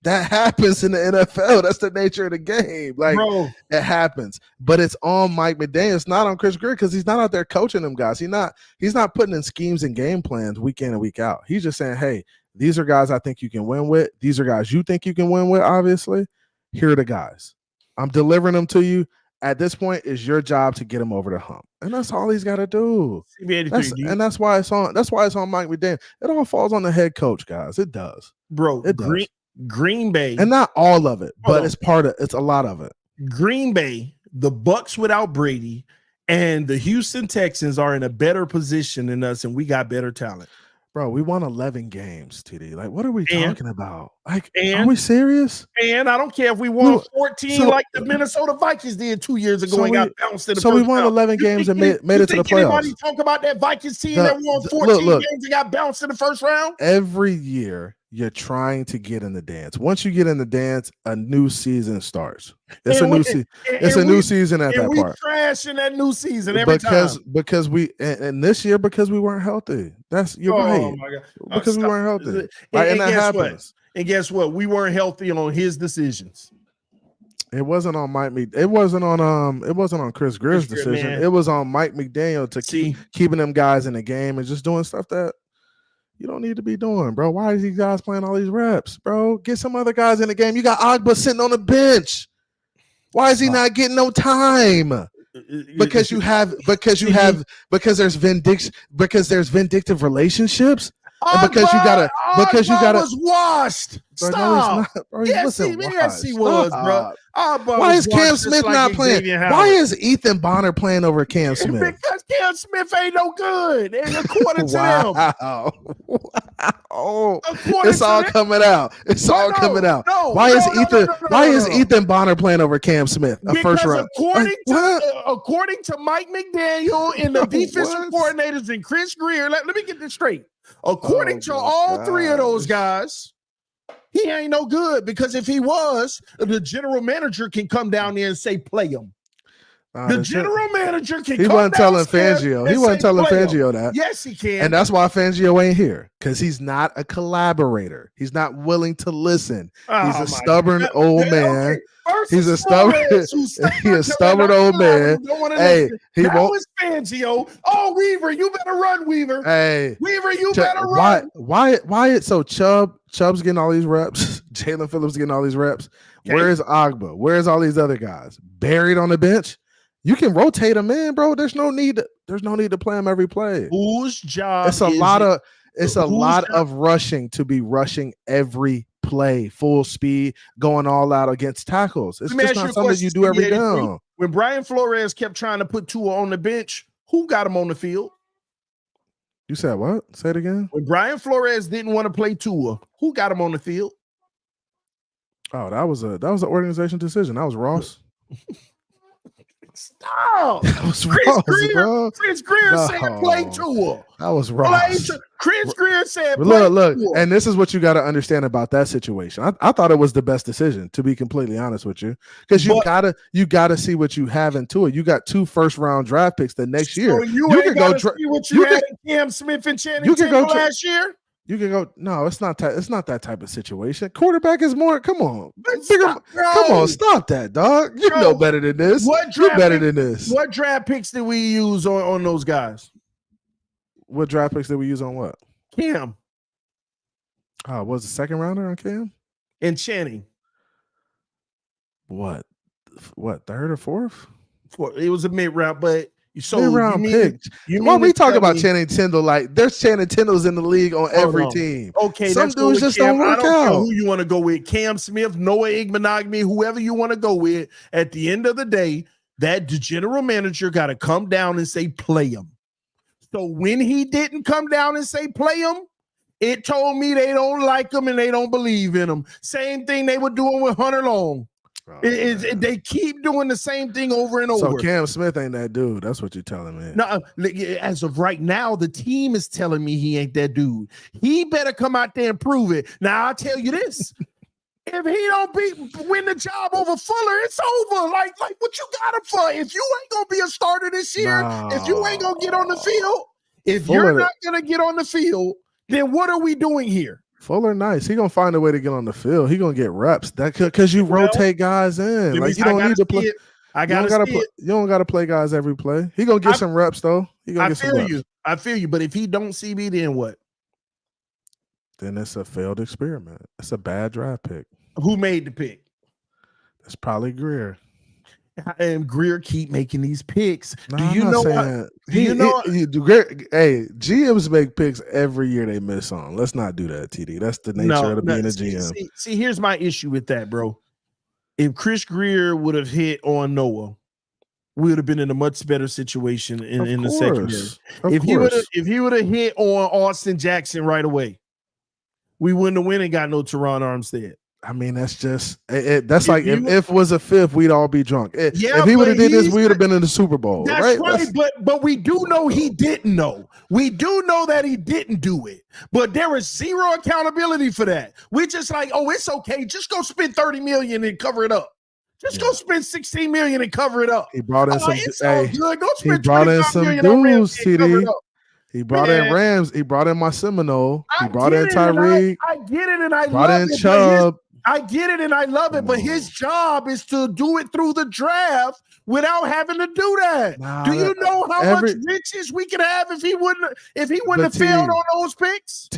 That happens in the NFL. That's the nature of the game. Like, bro, it happens. But it's on Mike McDaniel. It's not on Chris Grier because he's not out there coaching them guys. He's not putting in schemes and game plans week in and week out. He's just saying, hey, these are guys I think you can win with. These are guys you think you can win with, obviously. Here are the guys. I'm delivering them to you. At this point, it's your job to get them over the hump. And that's all he's got to do. That's why it's on Mike McDaniel. It all falls on the head coach, guys. It does. Bro, it does. Green Bay, and not all of it, but it's a lot of it. Green Bay, the Bucks without Brady, and the Houston Texans are in a better position than us, and we got better talent. Bro, we won 11 games, TD. Like, what are we talking about? Like, are we serious? And I don't care if we won 14 like the Minnesota Vikings did 2 years ago and got bounced in the first we won 11 games and made it to the playoffs. Anybody talk about that Vikings team that won 14 games and got bounced in the first round? Every year, you're trying to get in the dance. Once you get in the dance, a new season starts. It's a new season. It's a new season at that part. We trashing that new season every time. Because we and this year because we weren't healthy. You're right. My God. Because we weren't healthy. And that happens. And guess what? We weren't healthy on his decisions. It wasn't on Mike. It wasn't on Chris Grier's decision. Man. It was on Mike McDaniel to keeping them guys in the game and just doing stuff that you don't need to be doing, bro. Why is these guys playing all these reps, bro? Get some other guys in the game. You got Agba sitting on the bench. Why is he not getting no time? Because there's vindictive relatimes. Because you gotta was washed. Bro, Stop. No, bro, yes, he was, bro. Why is Cam Smith not playing? Why is Ethan Bonner playing over Cam Smith? Because Cam Smith ain't no good. And according to them. It's all coming out. It's all coming out. Why is Ethan Bonner playing over Cam Smith? First round. According to Mike McDaniel and the defensive coordinators and Chris Grier, let me get this straight. According to all three of those guys, he ain't no good because if he was, the general manager can come down there and say, play him. The general manager can. He wasn't telling Fangio. He wasn't telling Fangio that. Yes, he can. And that's why Fangio ain't here because he's not a collaborator. He's not willing to listen. He's a stubborn old man. He's a stubborn old man. Hey, he won't. Fangio. Oh, Weaver, you better run, Weaver. Hey, Weaver, you better run. Why? So Chubb's getting all these reps. Jaylen Phillips getting all these reps. Okay. Where's Agba? Where's all these other guys buried on the bench? You can rotate them in, bro. There's no need to play them every play. Whose job? It's a lot of rushing to be rushing every play, full speed, going all out against tackles. It's just not something you do every down. When Brian Flores kept trying to put Tua on the bench, who got him on the field? You said what? Say it again. When Brian Flores didn't want to play Tua, who got him on the field? Oh, that was an organization decision. That was Ross. Stop. That was Chris Ross, Grier, bro. Chris Grier said play No. Tua. That was Play Ross. Tua. Chris Grier said But play look, Tua. and this is what you got to understand about that situation. I thought it was the best decision, to be completely honest with you, because you gotta see what you have into it. You got 2 first-round draft picks the next year. So you can ain't go. got to see what you had in Cam Smith and Channing Tindall last year. You can go. No, it's not. It's not that type of situation. Quarterback is more. Come on, Stop, come on, stop that, dog. You know better than this. You're better than this. What draft picks did we use on those guys? What draft picks did we use on what? Cam. Oh, was the second rounder on Cam and Channing? What, third or fourth? It was a mid-round, but mid-round pick. When we talk about Channing Tindall, like there's Channing Tindalls in the league on every team. Okay, some dudes just don't work out. Care who you want to go with, Cam Smith, Noah Igbenogany, whoever you want to go with. At the end of the day, that the general manager got to come down and say play him. So when he didn't come down and say play him, it told me they don't like him and they don't believe in him. Same thing they were doing with Hunter Long. They keep doing the same thing over and over. So Cam Smith ain't that dude. That's what you're telling me. No, as of right now, the team is telling me he ain't that dude. He better come out there and prove it. Now I'll tell you this: if he don't win the job over Fuller, it's over. Like what you got him for? If you ain't gonna be a starter this year, if you ain't gonna get on the field, if you're not gonna get on the field, then what are we doing here? Fuller, nice. He gonna find a way to get on the field. He gonna get reps. That because you rotate guys in. Like you don't need to play. You don't gotta play guys every play. He gonna get some reps though. He gonna get some reps. I feel you. But if he don't see me, then what? Then it's a failed experiment. It's a bad draft pick. Who made the pick? It's probably Grier. And Grier keep making these picks. No, do you know what? GMs make picks every year they miss on. Let's not do that, TD. That's the nature of being a GM. See, here's my issue with that, bro. If Chris Grier would have hit on Noah, we would have been in a much better situation in the secondary. If he would have hit on Austin Jackson right away, we wouldn't have went and got no Teron Armstead. I mean, that's just that's like if it was a fifth, we'd all be drunk. If he would have did this, we would have been in the Super Bowl. That's right. But we do know he didn't know. We do know that he didn't do it. But there is zero accountability for that. We're just like, oh, it's okay. Just go spend $30 million and cover it up. Just go spend $16 million and cover it up. He brought in some. Go spend he brought in some dudes, TD. He brought in Rams. He brought in my Seminole. He brought in Tyreek. I get it, and I brought love in it. Chubb. I get it, and I love it. But his job is to do it through the draft without having to do that. Do you know how much riches we could have if he wouldn't have failed on those picks?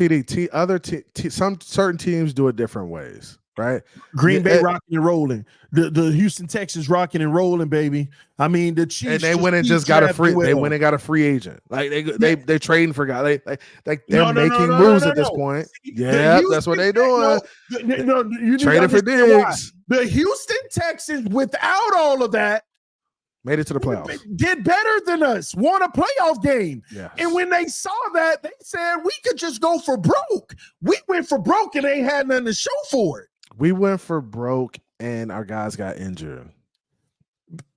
Some certain teams do it different ways. Right, Green Bay rocking and rolling, the Houston Texans rocking and rolling, baby. I mean, the Chiefs and they went and just got a free. They went and got a free agent. Like they trading for guys. They're making moves at this point. Yeah, that's what they're doing. You traded for Diggs. The Houston Texans, without all of that, made it to the playoffs. Did better than us. Won a playoff game. Yes. And when they saw that, they said we could just go for broke. We went for broke and they had nothing to show for it. We went for broke and our guys got injured.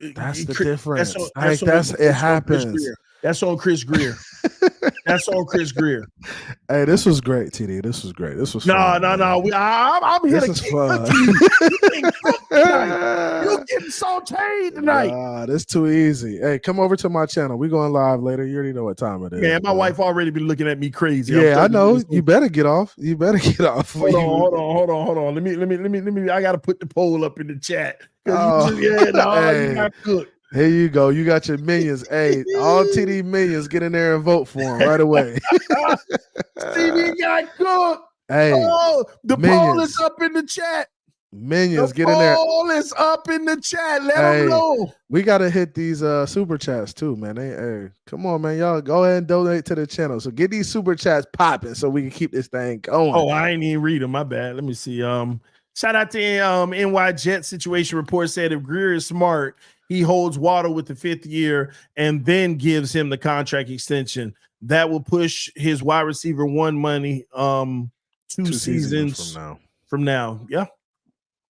That's the difference. It happens. That's on Chris Grier. That's on Chris Grier. Hey, this was great, TD. This was great. This was fun. No. I'm here this to keep you. You're getting sauteed tonight. This too easy. Hey, come over to my channel. We're going live later. You already know what time it is. Man, my wife already been looking at me crazy. Yeah, I know. You better get off. Hold on. Let me. I gotta put the poll up in the chat. You got cooked. Here you go. You got your millions. Hey, all TD millions, get in there and vote for him right away. Stevie got cooked. Hey, the poll is up in the chat. Minions, get in there. The poll is up in the chat. Let them know. We gotta hit these super chats too, man. Hey, come on, man. Y'all go ahead and donate to the channel. So get these super chats popping so we can keep this thing going. Oh, I ain't even read them. My bad. Let me see. Shout out to NY Jet Situation Report said if Grier is smart, he holds Waddle with the 5th year and then gives him the contract extension. That will push his wide receiver 1 money 2 seasons from now. Yeah.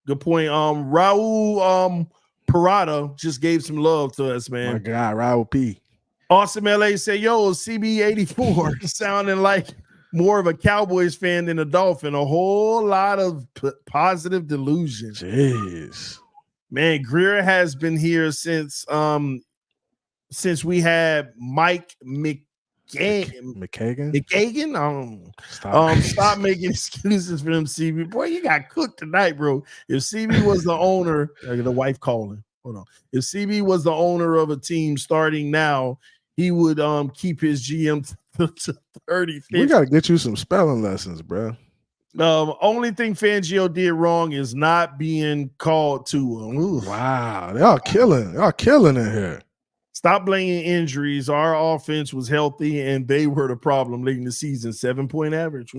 Good point. Raul Parada just gave some love to us, man. My guy, Raul P. Awesome LA say, yo, CB84 sounding like more of a Cowboys fan than a Dolphin. A whole lot of positive delusion. Jeez. Man, Grier has been here since we had Mike McKagan. Stop making excuses for them, CB. Boy, you got cooked tonight, bro. If CB was the owner, the wife calling. Hold on. If CB was the owner of a team starting now, he would keep his GM to 30. 50. We gotta get you some spelling lessons, bro. Only thing Fangio did wrong is not being called to him. Wow, y'all killing in here. Stop blaming injuries. Our offense was healthy, and they were the problem late in the season. 7-point average.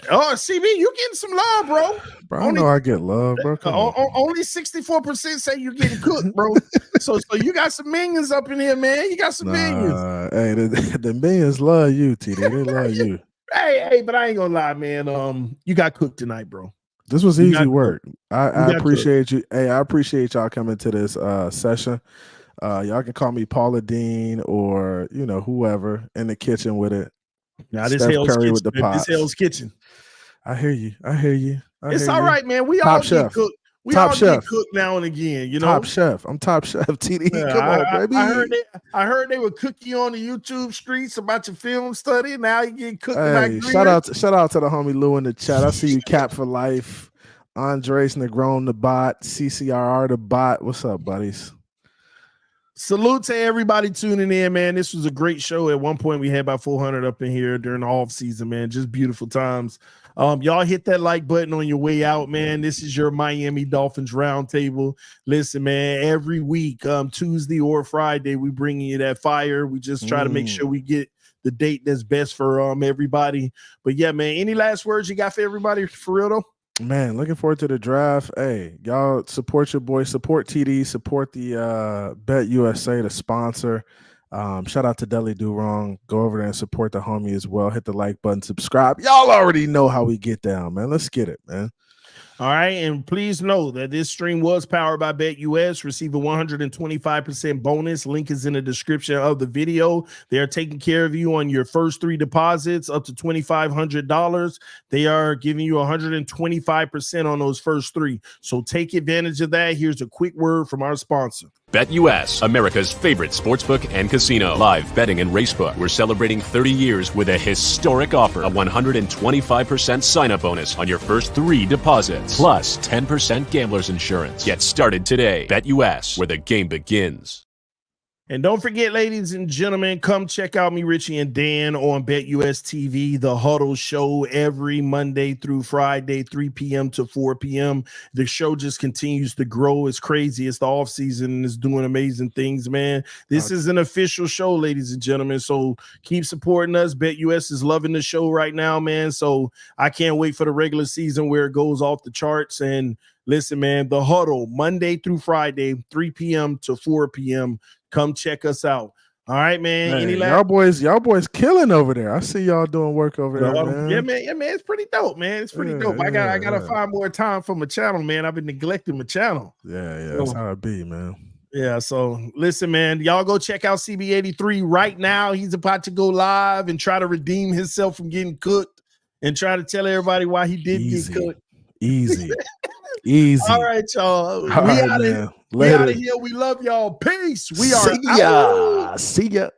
Oh, CB, you getting some love, bro. Bro, I know I get love, bro. Only 64% say you're getting cooked, bro. so you got some minions up in here, man. You got some minions. Hey, the minions love you, TD. They love you. Hey, but I ain't gonna lie, man. You got cooked tonight, bro. This was easy work. I appreciate you. Hey, I appreciate y'all coming to this session. Y'all can call me Paula Dean or whoever in the kitchen with it. Now this Hell's Kitchen. With the pops. This Hell's Kitchen. I hear you. It's all right, man. We all get cooked. We all get cooked now and again, Top chef. I'm top chef. TD. Yeah, Come on, baby. I heard they would cook you on the YouTube streets about your film study. Now you get cooked. Hey, shout out to the homie Lou in the chat. I see you, Cap for life. Andres Negron the bot. CCRR the bot. What's up, buddies? Salute to everybody tuning in, man. This was a great show. At one point, we had about 400 up in here during the off season, man. Just beautiful times. Y'all hit that like button on your way out, man. This is your Miami Dolphins Roundtable. Listen, man, every week, Tuesday or Friday, we bring you that fire. We just try to make sure we get the date that's best for everybody. But yeah, man, any last words you got for everybody for real though? Man, looking forward to the draft. Hey, y'all support your boy, support TD, support the Bet USA, the sponsor. Shout out to Deli Do Wrong. Go over there and support the homie as well. Hit the like button, subscribe. Y'all already know how we get down, man. Let's get it, man. All right, and please know that this stream was powered by BetUS. Receive a 125% bonus. Link is in the description of the video. They are taking care of you on your first 3 deposits up to $2,500. They are giving you 125% on those first 3. So take advantage of that. Here's a quick word from our sponsor. BetUS, America's favorite sportsbook and casino. Live betting and racebook. We're celebrating 30 years with a historic offer. A 125% sign-up bonus on your first 3 deposits. Plus 10% gambler's insurance. Get started today. BetUS, where the game begins. And don't forget, ladies and gentlemen, come check out me, Richie, and Dan on BetUS TV, The Huddle Show, every Monday through Friday, 3 p.m. to 4 p.m. The show just continues to grow. It's crazy. It's the offseason and it's doing amazing things, man. This is an official show, ladies and gentlemen, so keep supporting us. BetUS is loving the show right now, man, so I can't wait for the regular season where it goes off the charts. And listen, man, The Huddle, Monday through Friday, 3 p.m. to 4 p.m., come check us out. All right, man. Hey, y'all boys killing over there. I see y'all doing work over there, man. Yeah, man. It's pretty dope, man. It's pretty dope. I gotta find more time for my channel, man. I've been neglecting my channel. Yeah. That's how it be, man. Yeah. So listen, man. Y'all go check out CB83 right now. He's about to go live and try to redeem himself from getting cooked and try to tell everybody why he did get cooked. Easy. All right, y'all. We out of here. We love y'all. Peace. We are out. See ya.